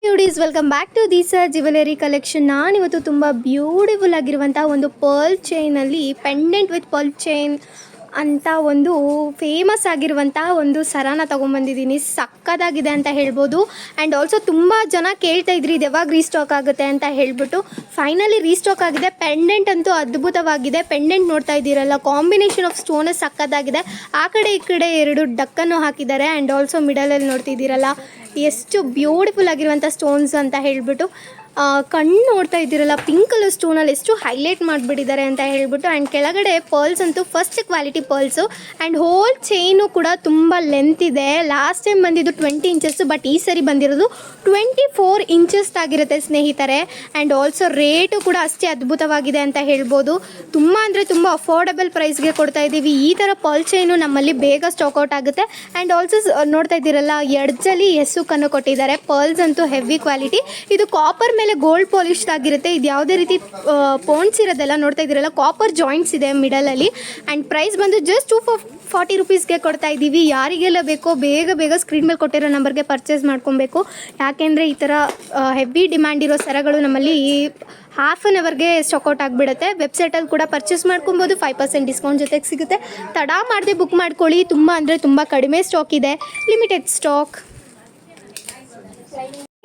Beauties welcome back to Deesa jewellery collection. ನಾನಿವತ್ತು ತುಂಬ beautiful ಆಗಿರುವಂಥ ಒಂದು ಪರ್ಲ್ ಚೈನಲ್ಲಿ ಪೆಂಡೆಂಟ್ ವಿತ್ ಪರ್ಲ್ ಚೈನ್ ಅಂತ ಒಂದು ಫೇಮಸ್ ಆಗಿರುವಂಥ ಒಂದು ಸರಾನ ತೊಗೊಂಬಂದಿದ್ದೀನಿ. ಸಕ್ಕದಾಗಿದೆ ಅಂತ ಹೇಳ್ಬೋದು. ಆ್ಯಂಡ್ ಆಲ್ಸೋ ತುಂಬ ಜನ ಕೇಳ್ತಾ ಇದ್ರಿ ಇದು ಯಾವಾಗ ರೀಸ್ಟಾಕ್ ಆಗುತ್ತೆ ಅಂತ ಹೇಳ್ಬಿಟ್ಟು ಫೈನಲಿ ರೀಸ್ಟಾಕ್ ಆಗಿದೆ. ಪೆಂಡೆಂಟ್ ಅಂತೂ ಅದ್ಭುತವಾಗಿದೆ. ಪೆಂಡೆಂಟ್ ನೋಡ್ತಾ ಇದ್ದೀರಲ್ಲ, ಕಾಂಬಿನೇಷನ್ ಆಫ್ ಸ್ಟೋನ್ ಸಕ್ಕದಾಗಿದೆ. ಆ ಕಡೆ ಈ ಕಡೆ ಎರಡು ಡಕ್ಕನ್ನು ಹಾಕಿದ್ದಾರೆ. ಆ್ಯಂಡ್ ಆಲ್ಸೋ ಮಿಡಲಲ್ಲಿ ನೋಡ್ತಿದ್ದೀರಲ್ಲ ಎಷ್ಟು ಬ್ಯೂಟಿಫುಲ್ ಆಗಿರುವಂಥ ಸ್ಟೋನ್ಸ್ ಅಂತ ಹೇಳ್ಬಿಟ್ಟು ಕಣ್ಣು ನೋಡ್ತಾ ಇದ್ದೀರಲ್ಲ, ಪಿಂಕ್ ಕಲರ್ ಸ್ಟೋನಲ್ಲಿ ಎಷ್ಟು ಹೈಲೈಟ್ ಮಾಡಿಬಿಟ್ಟಿದ್ದಾರೆ ಅಂತ ಹೇಳ್ಬಿಟ್ಟು. ಆ್ಯಂಡ್ ಕೆಳಗಡೆ ಪರ್ಲ್ಸ್ ಅಂತೂ first quality pearls. And whole chain ಕೂಡ ತುಂಬ ಲೆಂತ್ ಇದೆ. ಲಾಸ್ಟ್ ಟೈಮ್ ಬಂದಿದ್ದು 20 ಇಂಚಸ್ಸು, ಬಟ್ ಈ ಸರಿ ಬಂದಿರೋದು 24 ಇಂಚಸ್ ಆಗಿರುತ್ತೆ ಸ್ನೇಹಿತರೆ. ಆ್ಯಂಡ್ ಆಲ್ಸೋ ರೇಟು ಕೂಡ ಅಷ್ಟೇ ಅದ್ಭುತವಾಗಿದೆ ಅಂತ ಹೇಳ್ಬೋದು. ತುಂಬ ಅಂದರೆ ತುಂಬ ಅಫೋರ್ಡಬಲ್ ಪ್ರೈಸ್ಗೆ ಕೊಡ್ತಾ ಇದ್ದೀವಿ. ಈ ಥರ ಪರ್ಲ್ ಚೈನು ನಮ್ಮಲ್ಲಿ ಬೇಗ ಸ್ಟಾಕ್ಔಟ್ ಆಗುತ್ತೆ. ಆ್ಯಂಡ್ ಆಲ್ಸೋ ನೋಡ್ತಾ ಇದ್ದೀರಲ್ಲ, ಎಡ್ಜಲ್ಲಿ ಕನ್ನು ಕೊಟ್ಟಿದ್ದಾರೆ. ಪರ್ಲ್ಸ್ ಅಂತೂ ಹೆವಿ ಕ್ವಾಲಿಟಿ. ಇದು ಕಾಪರ್ ಮೇಲೆ ಗೋಲ್ಡ್ ಪಾಲಿಶ್ ಆಗಿರುತ್ತೆ. ಇದು ಯಾವುದೇ ರೀತಿ ಪೋನ್ಸ್ ಇರೋದೆಲ್ಲ ನೋಡ್ತಾ ಇದ್ದೀರಲ್ಲ, ಕಾಪರ್ ಜಾಯಿಂಟ್ಸ್ ಇದೆ ಮಿಡಲಲ್ಲಿ. ಆ್ಯಂಡ್ ಪ್ರೈಸ್ ಬಂದು ಜಸ್ಟ್ 240 ರುಪೀಸ್ಗೆ ಕೊಡ್ತಾ ಇದ್ದೀವಿ. ಯಾರಿಗೆಲ್ಲ ಬೇಕೋ ಬೇಗ ಸ್ಕ್ರೀನ್ ಮೇಲೆ ಕೊಟ್ಟಿರೋ ನಂಬರ್ಗೆ ಪರ್ಚೇಸ್ ಮಾಡ್ಕೊಬೇಕು. ಯಾಕೆಂದರೆ ಈ ಥರ ಹೆವಿ ಡಿಮ್ಯಾಂಡ್ ಇರೋ ಸರಗಳು ನಮ್ಮಲ್ಲಿ ಹಾಫ್ ಆನ್ ಅವರ್ಗೆ ಸ್ಟಾಕ್ಔಟ್ ಆಗಿಬಿಡುತ್ತೆ. ವೆಬ್ಸೈಟಲ್ಲಿ ಕೂಡ ಪರ್ಚೇಸ್ ಮಾಡ್ಕೊಬೋದು. 5% ಡಿಸ್ಕೌಂಟ್ ಜೊತೆಗೆ ಸಿಗುತ್ತೆ. ತಡ ಮಾಡದೆ ಬುಕ್ ಮಾಡ್ಕೊಳ್ಳಿ. ತುಂಬ ಅಂದರೆ ತುಂಬ ಕಡಿಮೆ ಸ್ಟಾಕ್ ಇದೆ, limited stock.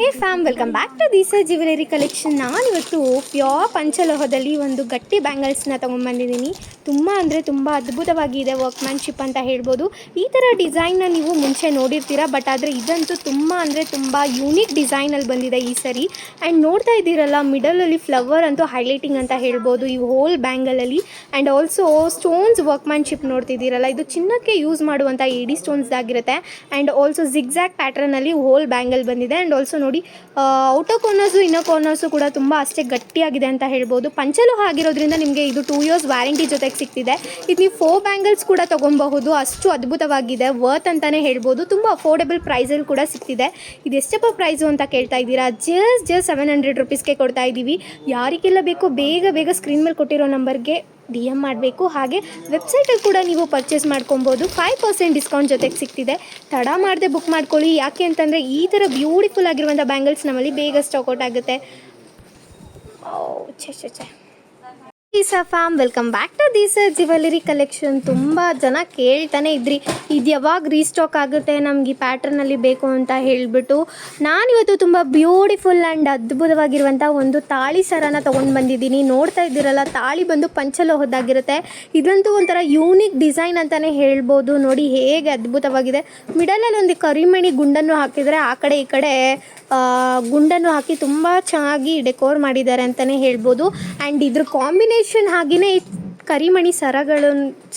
Hey fam, welcome back to Deesa jewellery collection. ನಾನಿವತ್ತು ಪ್ಯೂರ್ ಪಂಚಲೋಹದಲ್ಲಿ ಒಂದು ಗಟ್ಟಿ ಬ್ಯಾಂಗಲ್ಸ್ನ ತೊಗೊಂಡ್ಬಂದಿದ್ದೀನಿ. ತುಂಬ ಅಂದರೆ ತುಂಬ ಅದ್ಭುತವಾಗಿದೆ ವರ್ಕ್ಮ್ಯಾನ್ಶಿಪ್ ಅಂತ ಹೇಳ್ಬೋದು. ಈ ಥರ ಡಿಸೈನ್ನ ನೀವು ಮುಂಚೆ ನೋಡಿರ್ತೀರ, ಬಟ್ ಆದರೆ ಇದಂತೂ ತುಂಬ ಅಂದರೆ ತುಂಬ ಯೂನಿಕ್ ಡಿಸೈನಲ್ಲಿ ಬಂದಿದೆ ಈ ಸರಿ. ಆ್ಯಂಡ್ ನೋಡ್ತಾ ಇದ್ದೀರಲ್ಲ, ಮಿಡಲಲ್ಲಿ ಫ್ಲವರ್ ಅಂತೂ ಹೈಲೈಟಿಂಗ್ ಅಂತ ಹೇಳ್ಬೋದು ಈ ಹೋಲ್ ಬ್ಯಾಂಗಲಲ್ಲಿ. ಆ್ಯಂಡ್ ಆಲ್ಸೋ ಸ್ಟೋನ್ಸ್ ವರ್ಕ್ಮ್ಯಾನ್ಶಿಪ್ ನೋಡ್ತಿದ್ದೀರಲ್ಲ, ಇದು ಚಿನ್ನಕ್ಕೆ ಯೂಸ್ ಮಾಡುವಂಥ ಎಡಿ ಸ್ಟೋನ್ಸ್ ಆಗಿರುತ್ತೆ. ಆ್ಯಂಡ್ ಆಲ್ಸೋ ಜಿಗ್ಜ್ಯಾಗ್ ಪ್ಯಾಟ್ರನಲ್ಲಿ ಹೋಲ್ ಬ್ಯಾಂಗಲ್ ಬಂದಿದೆ. ಆ್ಯಂಡ್ ಆಲ್ಸೋ ನೋಡಿ, ಔಟರ್ ಕಾರ್ನರ್ಸು ಇನ್ನರ್ ಕಾರ್ನರ್ಸು ಕೂಡ ತುಂಬ ಅಷ್ಟೇ ಗಟ್ಟಿಯಾಗಿದೆ ಅಂತ ಹೇಳ್ಬೋದು. ಪಂಚಲೋಹ ಆಗಿರೋದ್ರಿಂದ ನಿಮಗೆ ಇದು 2 years ವ್ಯಾರಂಟಿ ಜೊತೆಗೆ ಸಿಗ್ತಿದೆ. ಇದು ನೀವು 4 ಬ್ಯಾಂಗಲ್ಸ್ ಕೂಡ ತೊಗೊಬಹುದು. ಅಷ್ಟು ಅದ್ಭುತವಾಗಿದೆ, ವರ್ತ್ ಅಂತಲೇ ಹೇಳ್ಬೋದು. ತುಂಬ ಅಫೋರ್ಡೆಬಲ್ ಪ್ರೈಸಲ್ಲಿ ಕೂಡ ಸಿಗ್ತಿದೆ. ಇದು ಎಷ್ಟಪ್ಪ ಪ್ರೈಸು ಅಂತ ಕೇಳ್ತಾ ಇದ್ದೀರಾ? ಜಸ್ಟ್ 700 ರುಪೀಸ್ಗೆ ಕೊಡ್ತಾ ಇದ್ದೀವಿ. ಯಾರಿಗೆಲ್ಲ ಬೇಕೋ ಬೇಗ ಸ್ಕ್ರೀನ್ ಮೇಲೆ ಕೊಟ್ಟಿರೋ ನಂಬರ್ಗೆ DM ಮಾಡಬೇಕು. ಹಾಗೆ ವೆಬ್ಸೈಟಲ್ಲಿ ಕೂಡ ನೀವು ಪರ್ಚೇಸ್ ಮಾಡ್ಕೊಬೋದು. 5% ಡಿಸ್ಕೌಂಟ್ ಜೊತೆಗೆ ಸಿಗ್ತಿದೆ. ತಡ ಮಾಡದೆ ಬುಕ್ ಮಾಡ್ಕೊಳ್ಳಿ. ಯಾಕೆ ಅಂತಂದರೆ ಈ ಥರ ಬ್ಯೂಟಿಫುಲ್ ಆಗಿರುವಂಥ ಬ್ಯಾಂಗಲ್ಸ್ ನಮ್ಮಲ್ಲಿ ಬೇಗ ಸ್ಟಾಕ್ಔಟ್ ಆಗುತ್ತೆ. Deesa fam, welcome back to Deesa jewellery collection. ತುಂಬ ಜನ ಕೇಳ್ತಾನೆ ಇದ್ರಿ ಇದು ಯಾವಾಗ ರೀಸ್ಟಾಕ್ ಆಗುತ್ತೆ ನಮ್ಗೆ ಈ ಪ್ಯಾಟ್ರನಲ್ಲಿ ಬೇಕು ಅಂತ ಹೇಳಿಬಿಟ್ಟು. ನಾನಿವತ್ತು ತುಂಬ ಬ್ಯೂಟಿಫುಲ್ ಆ್ಯಂಡ್ ಅದ್ಭುತವಾಗಿರುವಂಥ ಒಂದು ತಾಳಿ ಸರನ ತೊಗೊಂಡು ಬಂದಿದ್ದೀನಿ. ನೋಡ್ತಾ ಇದ್ದೀರಲ್ಲ, ತಾಳಿ ಬಂದು ಪಂಚಲೋಹದ್ದಾಗಿರುತ್ತೆ. ಇದಂತೂ ಒಂಥರ ಯೂನಿಕ್ ಡಿಸೈನ್ ಅಂತಲೇ ಹೇಳ್ಬೋದು. ನೋಡಿ ಹೇಗೆ ಅದ್ಭುತವಾಗಿದೆ. ಮಿಡಲಲ್ಲಿ ಒಂದು ಕರಿಮಣಿ ಗುಂಡನ್ನು ಹಾಕಿದರೆ, ಆ ಕಡೆ ಈ ಕಡೆ ಗುಂಡನ್ನು ಹಾಕಿ ತುಂಬ ಚೆನ್ನಾಗಿ ಡೆಕೋರ್ ಮಾಡಿದ್ದಾರೆ ಅಂತಲೇ ಹೇಳ್ಬೋದು. ಆ್ಯಂಡ್ ಇದ್ರ ಕಾಂಬಿನೇಷನ್ ಹಾಗೆಯೇ ಕರಿಮಣಿ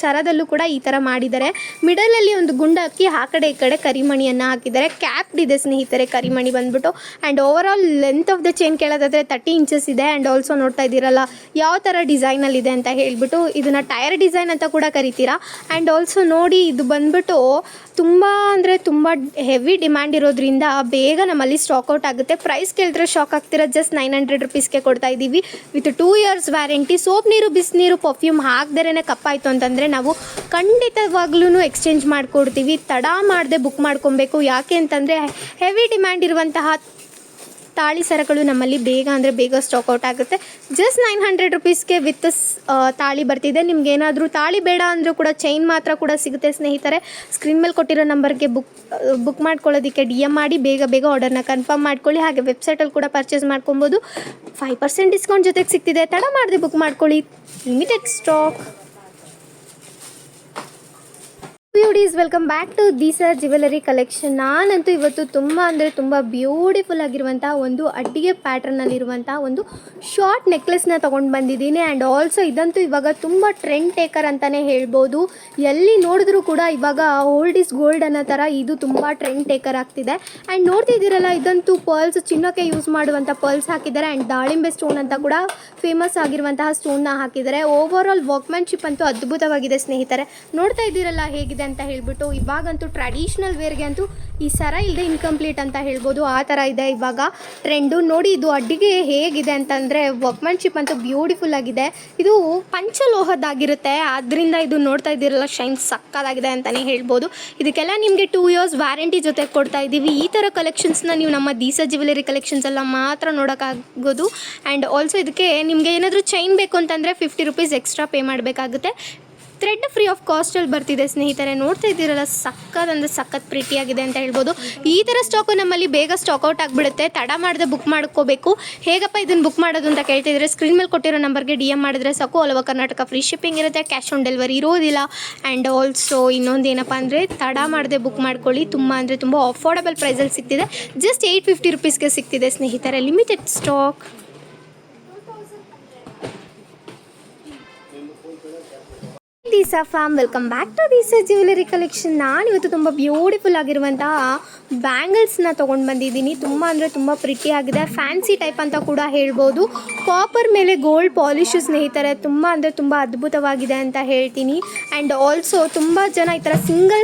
ಸರದಲ್ಲೂ ಕೂಡ ಈ ಥರ ಮಾಡಿದ್ದಾರೆ. ಮಿಡಲಲ್ಲಿ ಒಂದು ಗುಂಡು ಹಾಕಿ ಆ ಕಡೆ ಈ ಕಡೆ ಕರಿಮಣಿಯನ್ನು ಹಾಕಿದ್ದಾರೆ. ಕ್ಯಾಪ್ಡ್ ಇದೆ ಸ್ನೇಹಿತರೆ ಕರಿಮಣಿ ಬಂದ್ಬಿಟ್ಟು. And over all length of the chain ಕೇಳೋದಾದರೆ 30 ಇಂಚಸ್ ಇದೆ. ಆ್ಯಂಡ್ ಆಲ್ಸೋ ನೋಡ್ತಾ ಇದ್ದೀರಲ್ಲ ಯಾವ ಥರ ಡಿಸೈನಲ್ಲಿದೆ ಅಂತ ಹೇಳ್ಬಿಟ್ಟು. ಇದನ್ನು ಟೈರ್ ಡಿಸೈನ್ ಅಂತ ಕೂಡ ಕರಿತೀರಾ. ಆ್ಯಂಡ್ ಆಲ್ಸೋ ನೋಡಿ, ಇದು ಬಂದ್ಬಿಟ್ಟು ತುಂಬ ಅಂದರೆ ತುಂಬ ಹೆವಿ ಡಿಮ್ಯಾಂಡ್ ಇರೋದ್ರಿಂದ ಬೇಗ ನಮ್ಮಲ್ಲಿ ಸ್ಟಾಕ್ಔಟ್ ಆಗುತ್ತೆ. ಪ್ರೈಸ್ ಕೇಳಿದ್ರೆ ಶಾಕ್ ಆಗ್ತೀರಾ. ಜಸ್ಟ್ 900 ರುಪೀಸ್ಗೆ ಕೊಡ್ತಾ ಇದ್ದೀವಿ ವಿತ್ 2 years ವ್ಯಾರಂಟಿ. ಸೋಪ್ ನೀರು, ಬಿಸಿನೀರು, ಪರ್ಫ್ಯೂಮ್ ಹಾಕ್ದೇನೆ ಕಪ್ಪಾಯಿತು ಅಂತಂದರೆ ನಾವು ಖಂಡಿತವಾಗ್ಲೂ ಎಕ್ಸ್ಚೇಂಜ್ ಮಾಡಿಕೊಡ್ತೀವಿ. ತಡ ಮಾಡದೆ ಬುಕ್ ಮಾಡ್ಕೊಬೇಕು. ಯಾಕೆ ಅಂತಂದರೆ ಹೆವಿ ಡಿಮ್ಯಾಂಡ್ ಇರುವಂತಹ ತಾಳಿ ಸರಗಳು ನಮ್ಮಲ್ಲಿ ಬೇಗ ಅಂದರೆ ಬೇಗ ಸ್ಟಾಕ್ಔಟ್ ಆಗುತ್ತೆ. ಜಸ್ಟ್ 900 ರುಪೀಸ್ಗೆ ವಿತ್ ತಾಳಿ ಬರ್ತಿದೆ. ನಿಮ್ಗೆ ಏನಾದರೂ ತಾಳಿ ಬೇಡ ಅಂದರೂ ಕೂಡ ಚೈನ್ ಮಾತ್ರ ಕೂಡ ಸಿಗುತ್ತೆ ಸ್ನೇಹಿತರೆ. ಸ್ಕ್ರೀನ್ ಮೇಲೆ ಕೊಟ್ಟಿರೋ ನಂಬರ್ಗೆ ಬುಕ್ ಮಾಡ್ಕೊಳ್ಳೋದಕ್ಕೆ DM ಮಾಡಿ ಬೇಗ ಆರ್ಡರ್ನ ಕನ್ಫರ್ಮ್ ಮಾಡ್ಕೊಳ್ಳಿ. ಹಾಗೆ ವೆಬ್ಸೈಟಲ್ಲಿ ಕೂಡ ಪರ್ಚೇಸ್ ಮಾಡ್ಕೊಬೋದು. 5% ಡಿಸ್ಕೌಂಟ್ ಜೊತೆಗೆ ಸಿಗ್ತಿದೆ. ತಡ ಮಾಡದೆ ಬುಕ್ ಮಾಡ್ಕೊಳ್ಳಿ, limited stock. Beauties, welcome back to Deesa jewellery collection. ನಾನಂತೂ ಇವತ್ತು ತುಂಬ ಅಂದರೆ ತುಂಬ ಬ್ಯೂಟಿಫುಲ್ ಆಗಿರುವಂಥ ಒಂದು ಅಡ್ಡಿಗೆ ಪ್ಯಾಟ್ರನ್ನಲ್ಲಿರುವಂಥ ಒಂದು ಶಾರ್ಟ್ ನೆಕ್ಲೆಸ್ನ ತೊಗೊಂಡು ಬಂದಿದ್ದೀನಿ. ಆ್ಯಂಡ್ ಆಲ್ಸೋ ಇದಂತೂ ಇವಾಗ ತುಂಬ ಟ್ರೆಂಡ್ ಟೇಕರ್ ಅಂತಲೇ ಹೇಳ್ಬೋದು. ಎಲ್ಲಿ ನೋಡಿದ್ರೂ ಕೂಡ ಇವಾಗ ಓಲ್ಡ್ ಈಸ್ ಗೋಲ್ಡ್ ಅನ್ನೋ ಥರ ಇದು ತುಂಬ ಟ್ರೆಂಡ್ ಟೇಕರ್ ಆಗ್ತಿದೆ. ಆ್ಯಂಡ್ ನೋಡ್ತಿದ್ದೀರಲ್ಲ, ಇದಂತೂ ಪರ್ಲ್ಸ್, ಚಿನ್ನಕ್ಕೆ ಯೂಸ್ ಮಾಡುವಂಥ ಪರ್ಲ್ಸ್ ಹಾಕಿದ್ದಾರೆ. ಆ್ಯಂಡ್ ದಾಳಿಂಬೆ ಸ್ಟೋನ್ ಅಂತ ಕೂಡ ಫೇಮಸ್ ಆಗಿರುವಂತಹ ಸ್ಟೋನ್ನ ಹಾಕಿದ್ದಾರೆ. ಓವರ್ ಆಲ್ ವರ್ಕ್ಮ್ಯಾನ್ಶಿಪ್ ಅಂತೂ ಅದ್ಭುತವಾಗಿದೆ ಸ್ನೇಹಿತರೆ. ನೋಡ್ತಾ ಇದ್ದೀರಲ್ಲ ಹೇಗಿದೆ ಅಂತ ಹೇಳ್ಬಿಟ್ಟು. ಇವಾಗಂತೂ ಟ್ರೆಡಿಷ್ನಲ್ ವೇರ್ಗೆ ಅಂತೂ ಈ ಸರ ಇಲ್ಲದೆ ಇನ್ಕಂಪ್ಲೀಟ್ ಅಂತ ಹೇಳ್ಬೋದು, ಆ ಥರ ಇದೆ ಇವಾಗ ಟ್ರೆಂಡು. ನೋಡಿ ಇದು ಅಡ್ಡಿಗೆ ಹೇಗಿದೆ ಅಂತಂದರೆ ವರ್ಕ್ಮ್ಯಾನ್ಶಿಪ್ ಅಂತೂ ಬ್ಯೂಟಿಫುಲ್ ಆಗಿದೆ. ಇದು ಪಂಚಲೋಹದ್ದಾಗಿರುತ್ತೆ, ಆದ್ದರಿಂದ ಇದು ನೋಡ್ತಾ ಇದ್ದೀರಲ್ಲ ಶೈನ್ ಸಕ್ಕದಾಗಿದೆ ಅಂತಲೇ ಹೇಳ್ಬೋದು. ಇದಕ್ಕೆಲ್ಲ ನಿಮಗೆ 2 years ವ್ಯಾರಂಟಿ ಜೊತೆ ಕೊಡ್ತಾ ಇದ್ದೀವಿ. ಈ ಥರ ಕಲೆಕ್ಷನ್ಸ್ನ ನೀವು ನಮ್ಮ ದೀಸಾ ಜ್ಯುವೆಲರಿ ಕಲೆಕ್ಷನ್ಸ್ ಎಲ್ಲ ಮಾತ್ರ ನೋಡೋಕ್ಕಾಗೋದು. ಆ್ಯಂಡ್ ಆಲ್ಸೋ ಇದಕ್ಕೆ ನಿಮಗೆ ಏನಾದರೂ ಚೈನ್ ಬೇಕು ಅಂತಂದರೆ 50 rupees ಎಕ್ಸ್ಟ್ರಾ ಪೇ ಮಾಡಬೇಕಾಗುತ್ತೆ. ಥ್ರೆಡ್ ಫ್ರೀ ಆಫ್ ಕಾಸ್ಟಲ್ಲಿ ಬರ್ತಿದೆ ಸ್ನೇಹಿತರೆ. ನೋಡ್ತಾ ಇದ್ದೀರಲ್ಲ ಸಕ್ಕದಂದ್ರೆ ಸಖತ್ ಪ್ರಿಟಿಯಾಗಿದೆ ಅಂತ ಹೇಳ್ಬೋದು. ಈ ಥರ ಸ್ಟಾಕು ನಮ್ಮಲ್ಲಿ ಬೇಗ ಸ್ಟಾಕ್ಔಟ್ ಆಗಿಬಿಡುತ್ತೆ, ತಡ ಮಾಡದೆ ಬುಕ್ ಮಾಡ್ಕೋಬೇಕು. ಹೇಗಪ್ಪ ಇದನ್ನು ಬುಕ್ ಮಾಡೋದು ಅಂತ ಕೇಳ್ತಿದ್ರೆ ಸ್ಕ್ರೀನ್ ಮೇಲೆ ಕೊಟ್ಟಿರೋ ನಂಬರ್ಗೆ DM ಮಾಡಿದ್ರೆ ಸಾಕು. All over Karnataka free shipping ಇರುತ್ತೆ, ಕ್ಯಾಶ್ ಆನ್ ಡೆಲಿವರಿ ಇರೋದಿಲ್ಲ. ಆ್ಯಂಡ್ ಆಲ್ಸೋ ಇನ್ನೊಂದು ಏನಪ್ಪ ಅಂದರೆ ತಡ ಮಾಡದೆ ಬುಕ್ ಮಾಡ್ಕೊಳ್ಳಿ, ತುಂಬ ಅಂದರೆ ತುಂಬ ಅಫೋರ್ಡಬಲ್ ಪ್ರೈಸಲ್ಲಿ ಸಿಗ್ತಿದೆ. ಜಸ್ಟ್ 850 rupeesಗೆ ಸಿಗ್ತಿದೆ ಸ್ನೇಹಿತರೆ, limited stock. Deesa fam, welcome back to Deesa jewellery collection. ನಾನಿವತ್ತು ತುಂಬ ಬ್ಯೂಟಿಫುಲ್ ಆಗಿರುವಂತಹ ಬ್ಯಾಂಗಲ್ಸ್ನ ತೊಗೊಂಡು ಬಂದಿದ್ದೀನಿ. ತುಂಬ ಅಂದರೆ ತುಂಬ ಪ್ರಿಟಿ ಆಗಿದೆ, ಫ್ಯಾನ್ಸಿ ಟೈಪ್ ಅಂತ ಕೂಡ ಹೇಳ್ಬೋದು. ಕಾಪರ್ ಮೇಲೆ ಗೋಲ್ಡ್ ಪಾಲಿಶು ಸ್ನೇಹಿತರೆ, ತುಂಬ ಅಂದರೆ ತುಂಬ ಅದ್ಭುತವಾಗಿದೆ ಅಂತ ಹೇಳ್ತೀನಿ. ಆ್ಯಂಡ್ ಆಲ್ಸೋ ತುಂಬ ಜನ ಈ ಥರ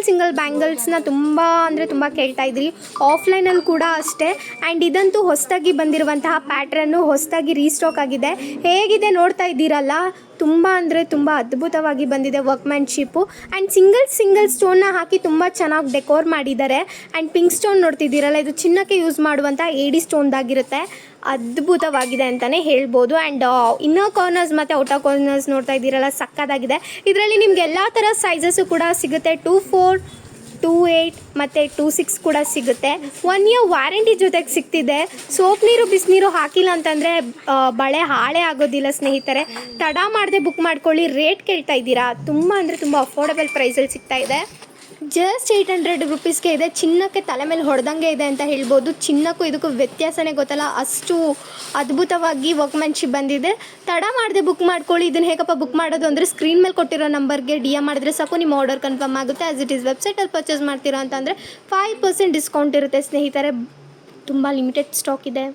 ಸಿಂಗಲ್ ಬ್ಯಾಂಗಲ್ಸ್ನ ತುಂಬ ಅಂದರೆ ತುಂಬ ಕೇಳ್ತಾ ಇದ್ರಿ, ಆಫ್ಲೈನಲ್ಲಿ ಕೂಡ ಅಷ್ಟೇ. ಆ್ಯಂಡ್ ಇದಂತೂ ಹೊಸದಾಗಿ ಬಂದಿರುವಂತಹ ಪ್ಯಾಟ್ರನ್ನು ಹೊಸದಾಗಿ ರೀಸ್ಟಾಕ್ ಆಗಿದೆ. ಹೇಗಿದೆ ನೋಡ್ತಾ ಇದ್ದೀರಲ್ಲ, ತುಂಬ ಅಂದರೆ ತುಂಬ ಅದ್ಭುತವಾಗಿ ಬಂದಿದೆ ವರ್ಕ್ಮ್ಯಾನ್ಶಿಪ್ಪು. ಆ್ಯಂಡ್ ಸಿಂಗಲ್ ಸ್ಟೋನ್ನ ಹಾಕಿ ತುಂಬ ಚೆನ್ನಾಗಿ ಡೆಕೋರ್ ಮಾಡಿದ್ದಾರೆ. ಆ್ಯಂಡ್ ಪಿಂಕ್ ಸ್ಟೋನ್ ನೋಡ್ತಿದ್ದೀರಲ್ಲ, ಇದು ಚಿನ್ನಕ್ಕೆ ಯೂಸ್ ಮಾಡುವಂಥ AD ಸ್ಟೋನ್ದಾಗಿರುತ್ತೆ, ಅದ್ಭುತವಾಗಿದೆ ಅಂತಲೇ ಹೇಳ್ಬೋದು. ಆ್ಯಂಡ್ ಇನ್ನರ್ ಕಾರ್ನರ್ಸ್ ಮತ್ತು ಔಟರ್ ಕಾರ್ನರ್ಸ್ ನೋಡ್ತಾ ಇದ್ದೀರಲ್ಲ ಸಕ್ಕದಾಗಿದೆ. ಇದರಲ್ಲಿ ನಿಮ್ಗೆ ಎಲ್ಲ ಥರ ಸೈಜಸ್ಸು ಕೂಡ ಸಿಗುತ್ತೆ, 24, 28 ಮತ್ತು 26 ಕೂಡ ಸಿಗುತ್ತೆ. 1 year ವ್ಯಾರಂಟಿ ಜೊತೆಗೆ ಸಿಗ್ತಿದೆ. ಸೋಪ್ ನೀರು ಬಿಸಿನೀರು ಹಾಕಿಲ್ಲ ಅಂತಂದರೆ ಬಳೆ ಹಾಳೆ ಆಗೋದಿಲ್ಲ ಸ್ನೇಹಿತರೆ. ತಡ ಮಾಡದೆ ಬುಕ್ ಮಾಡ್ಕೊಳ್ಳಿ. ರೇಟ್ ಕೇಳ್ತಾ ಇದ್ದೀರಾ, ತುಂಬ ಅಂದರೆ ತುಂಬ ಅಫೋರ್ಡಬಲ್ ಪ್ರೈಸಲ್ಲಿ ಸಿಗ್ತಾ ಇದೆ. ಜಸ್ಟ್ 800 rupeesಗೆ ಇದೆ. ಚಿನ್ನಕ್ಕೆ ತಲೆ ಮೇಲೆ ಹೊಡೆದಂಗೆ ಇದೆ ಅಂತ ಹೇಳ್ಬೋದು. ಚಿನ್ನಕ್ಕೂ ಇದಕ್ಕೂ ವ್ಯತ್ಯಾಸನೇ ಗೊತ್ತಲ್ಲ, ಅಷ್ಟು ಅದ್ಭುತವಾಗಿ ವರ್ಕ್ಮ್ಯಾನ್ಶಿಪ್ ಬಂದಿದೆ. ತಡ ಮಾಡದೆ ಬುಕ್ ಮಾಡ್ಕೊಳ್ಳಿ. ಇದನ್ನು ಹೇಗಪ್ಪ ಬುಕ್ ಮಾಡೋದು ಅಂದರೆ ಸ್ಕ್ರೀನ್ ಮೇಲೆ ಕೊಟ್ಟಿರೋ ನಂಬರ್ಗೆ DM ಮಾಡಿದ್ರೆ ಸಾಕು, ನಿಮ್ಮ ಆರ್ಡರ್ ಕನ್ಫರ್ಮ್ ಆಗುತ್ತೆ. ಆ್ಯಸ್ ಇಟ್ ಈಸ್ ವೆಬ್ಸೈಟಲ್ಲಿ ಪರ್ಚೇಸ್ ಮಾಡ್ತೀರಾ ಅಂತಂದರೆ 5% ಡಿಸ್ಕೌಂಟ್ ಇರುತ್ತೆ ಸ್ನೇಹಿತರೆ. ತುಂಬ ಲಿಮಿಟೆಡ್ ಸ್ಟಾಕ್ ಇದೆ.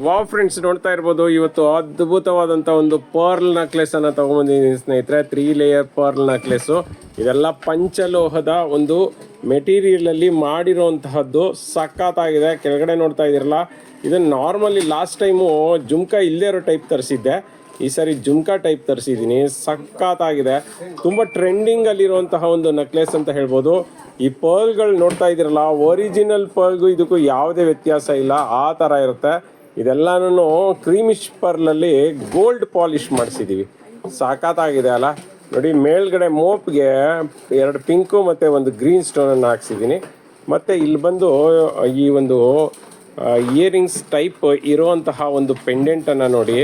ವಾವ್ ಫ್ರೆಂಡ್ಸ್, ನೋಡ್ತಾ ಇರ್ಬೋದು ಇವತ್ತು ಅದ್ಭುತವಾದಂಥ ಒಂದು ಪರ್ಲ್ ನೆಕ್ಲೆಸನ್ನು ತೊಗೊಂಬಂದಿದ್ದೀನಿ ಸ್ನೇಹಿತರೆ. 3 layer ಪರ್ಲ್ ನೆಕ್ಲೆಸ್ಸು. ಇದೆಲ್ಲ ಪಂಚಲೋಹದ ಒಂದು ಮೆಟೀರಿಯಲಲ್ಲಿ ಮಾಡಿರೋಂತಹದ್ದು, ಸಖತ್ತಾಗಿದೆ. ಕೆಳಗಡೆ ನೋಡ್ತಾ ಇದ್ದೀರಲ್ಲ, ಇದನ್ನು ನಾರ್ಮಲಿ ಲಾಸ್ಟ್ ಟೈಮು ಜುಮ್ಕಾ ಇಲ್ಲದೇ ಇರೋ ಟೈಪ್ ತರಿಸಿದ್ದೆ, ಈ ಸಾರಿ ಜುಮ್ಕಾ ಟೈಪ್ ತರಿಸಿದ್ದೀನಿ. ಸಖತ್ತಾಗಿದೆ, ತುಂಬ ಟ್ರೆಂಡಿಂಗಲ್ಲಿರುವಂತಹ ಒಂದು ನೆಕ್ಲೆಸ್ ಅಂತ ಹೇಳ್ಬೋದು. ಈ ಪರ್ಲ್ಗಳು ನೋಡ್ತಾ ಇದ್ದೀರಲ್ಲ, ಒರಿಜಿನಲ್ ಪರ್ಲ್ಗೂ ಇದಕ್ಕೂ ಯಾವುದೇ ವ್ಯತ್ಯಾಸ ಇಲ್ಲ, ಆ ಥರ ಇರುತ್ತೆ. ಇದೆಲ್ಲನೂ ಕ್ರೀಮಿಶ್ ಪರ್ಲಲ್ಲಿ ಗೋಲ್ಡ್ ಪಾಲಿಶ್ ಮಾಡಿಸಿದ್ದೀವಿ, ಸಖತ್ತಾಗಿದೆ ಅಲ್ಲ. ನೋಡಿ, ಮೇಲ್ಗಡೆ ಮೋಪ್ಗೆ 2 ಪಿಂಕು ಮತ್ತು 1 ಗ್ರೀನ್ ಸ್ಟೋನನ್ನು ಹಾಕ್ಸಿದ್ದೀನಿ. ಮತ್ತು ಇಲ್ಲಿ ಬಂದು ಈ ಒಂದು ಇಯರಿಂಗ್ಸ್ ಟೈಪ್ ಇರೋವಂತಹ ಒಂದು ಪೆಂಡೆಂಟನ್ನು ನೋಡಿ,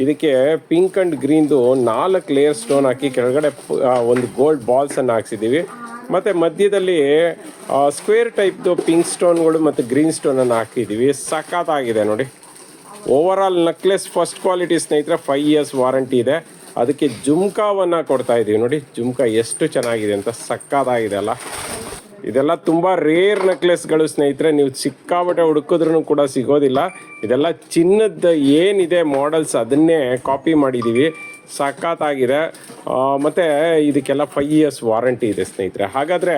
ಇದಕ್ಕೆ ಪಿಂಕ್ ಆ್ಯಂಡ್ ಗ್ರೀನ್ದು 4 ಲೇಯರ್ ಸ್ಟೋನ್ ಹಾಕಿ ಕೆಳಗಡೆ ಒಂದು ಗೋಲ್ಡ್ ಬಾಲ್ಸನ್ನು ಹಾಕ್ಸಿದ್ದೀವಿ. ಮತ್ತು ಮಧ್ಯದಲ್ಲಿ ಸ್ಕ್ವೇರ್ ಟೈಪ್ದು ಪಿಂಕ್ ಸ್ಟೋನ್ಗಳು ಮತ್ತು ಗ್ರೀನ್ ಸ್ಟೋನನ್ನು ಹಾಕಿದ್ದೀವಿ. ಸಖತ್ತಾಗಿದೆ ನೋಡಿ. Over all necklace first quality ಸ್ನೇಹಿತರೆ. 5 years ವಾರಂಟಿ ಇದೆ. ಅದಕ್ಕೆ ಜುಮ್ಕಾವನ್ನು ಕೊಡ್ತಾ ಇದ್ದೀವಿ ನೋಡಿ, ಜುಮ್ಕಾ ಎಷ್ಟು ಚೆನ್ನಾಗಿದೆ ಅಂತ, ಸಕ್ಕತ್ತಾಗಿದೆ ಅಲ್ಲ. ಇದೆಲ್ಲ ತುಂಬ ರೇರ್ ನೆಕ್ಲೆಸ್ಗಳು ಸ್ನೇಹಿತರೆ, ನೀವು ಸಿಕ್ಕಾಬಟ್ಟೆ ಹುಡುಕಿದ್ರೂ ಕೂಡ ಸಿಗೋದಿಲ್ಲ. ಇದೆಲ್ಲ ಚಿನ್ನದ ಏನಿದೆ ಮಾಡೆಲ್ಸ್ ಅದನ್ನೇ ಕಾಪಿ ಮಾಡಿದ್ದೀವಿ, ಸಖತ್ತಾಗಿದೆ. ಮತ್ತು ಇದಕ್ಕೆಲ್ಲ 5 years ವಾರಂಟಿ ಇದೆ ಸ್ನೇಹಿತರೆ. ಹಾಗಾದರೆ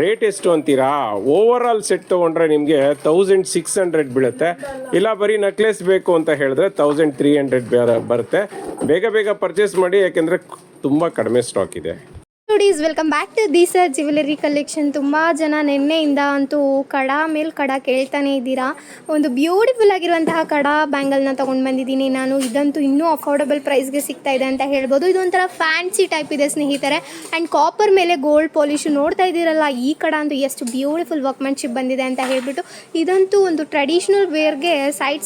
ರೇಟ್ ಎಷ್ಟು ಅಂತೀರಾ? ಓವರ್ ಆಲ್ ಸೆಟ್ ತೊಗೊಂಡ್ರೆ ನಿಮಗೆ 1600 ಬೀಳುತ್ತೆ. ಇಲ್ಲ ಬರೀ ನೆಕ್ಲೆಸ್ ಬೇಕು ಅಂತ ಹೇಳಿದ್ರೆ 1300 ಬರುತ್ತೆ. ಬೇಗ ಪರ್ಚೇಸ್ ಮಾಡಿ, ಯಾಕೆಂದರೆ ತುಂಬ ಕಡಿಮೆ ಸ್ಟಾಕ್ ಇದೆ. ನೋಡೀಸ್, welcome back to Deesa jewellery collection. ತುಂಬ ಜನ ನಿನ್ನೆಯಿಂದ ಅಂತೂ ಕಡ ಮೇಲೆ ಕಡ ಕೇಳ್ತಾನೆ ಇದ್ದೀರಾ. ಒಂದು ಬ್ಯೂಟಿಫುಲ್ ಆಗಿರುವಂತಹ ಕಡ ಬ್ಯಾಂಗಲ್ನ ತೊಗೊಂಡು ಬಂದಿದ್ದೀನಿ ನಾನು. ಇದಂತೂ ಇನ್ನೂ ಅಫೋರ್ಡಬಲ್ ಪ್ರೈಸ್ಗೆ ಸಿಗ್ತಾ ಇದೆ ಅಂತ ಹೇಳ್ಬೋದು. ಇದೊಂಥರ ಫ್ಯಾನ್ಸಿ ಟೈಪ್ ಇದೆ ಸ್ನೇಹಿತರೆ. ಆ್ಯಂಡ್ ಕಾಪರ್ ಮೇಲೆ ಗೋಲ್ಡ್ ಪಾಲಿಶು ನೋಡ್ತಾ ಇದ್ದೀರಲ್ಲ, ಈ ಕಡ ಅಂತೂ ಎಷ್ಟು ಬ್ಯೂಟಿಫುಲ್ ವರ್ಕ್ಮ್ಯಾನ್ಶಿಪ್ ಬಂದಿದೆ ಅಂತ ಹೇಳ್ಬಿಟ್ಟು. ಇದಂತೂ ಒಂದು ಟ್ರೆಡಿಷ್ನಲ್ ವೇರ್ಗೆ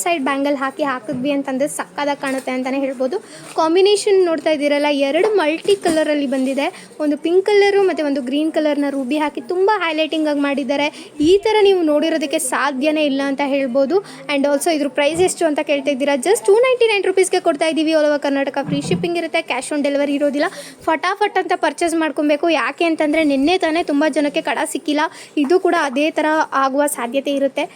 ಸೈಡ್ ಬ್ಯಾಂಗಲ್ ಹಾಕಿದ್ವಿ ಅಂತಂದರೆ ಸಕ್ಕದಾಗಿ ಕಾಣುತ್ತೆ ಅಂತಲೇ ಹೇಳ್ಬೋದು. ಕಾಂಬಿನೇಷನ್ ನೋಡ್ತಾ ಇದ್ದೀರಲ್ಲ, 2 ಮಲ್ಟಿ ಕಲರಲ್ಲಿ ಬಂದಿದೆ. ಒಂದು ಪಿಂಕ್ ಕಲರು ಮತ್ತು ಒಂದು ಗ್ರೀನ್ ಕಲರ್ನ ರೂಬಿ ಹಾಕಿ ತುಂಬ ಹೈಲೈಟಿಂಗ್ ಆಗಿ ಮಾಡಿದ್ದಾರೆ. ಈ ಥರ ನೀವು ನೋಡಿರೋದಕ್ಕೆ ಸಾಧ್ಯನೇ ಇಲ್ಲ ಅಂತ ಹೇಳ್ಬೋದು. ಆ್ಯಂಡ್ ಆಲ್ಸೋ ಇದ್ರ ಪ್ರೈಸ್ ಎಷ್ಟು ಅಂತ ಕೇಳ್ತಾ ಇದ್ದೀರಾ. ಜಸ್ಟ್ 299 rupeesಗೆ ಕೊಡ್ತಾ ಇದ್ದೀವಿ. All over Karnataka free shipping ಇರುತ್ತೆ, ಕ್ಯಾಶ್ ಆನ್ ಡೆಲಿವರಿ ಇರೋದಿಲ್ಲ. ಫಟಾಫಟ್ ಅಂತ ಪರ್ಚೇಸ್ ಮಾಡ್ಕೊಬೇಕು. ಯಾಕೆ ಅಂತಂದರೆ ನಿನ್ನೆ ತಾನೇ ತುಂಬ ಜನಕ್ಕೆ ಕಡ ಸಿಕ್ಕಿಲ್ಲ, ಇದು ಕೂಡ ಅದೇ ಥರ ಆಗುವ ಸಾಧ್ಯತೆ ಇರುತ್ತೆ.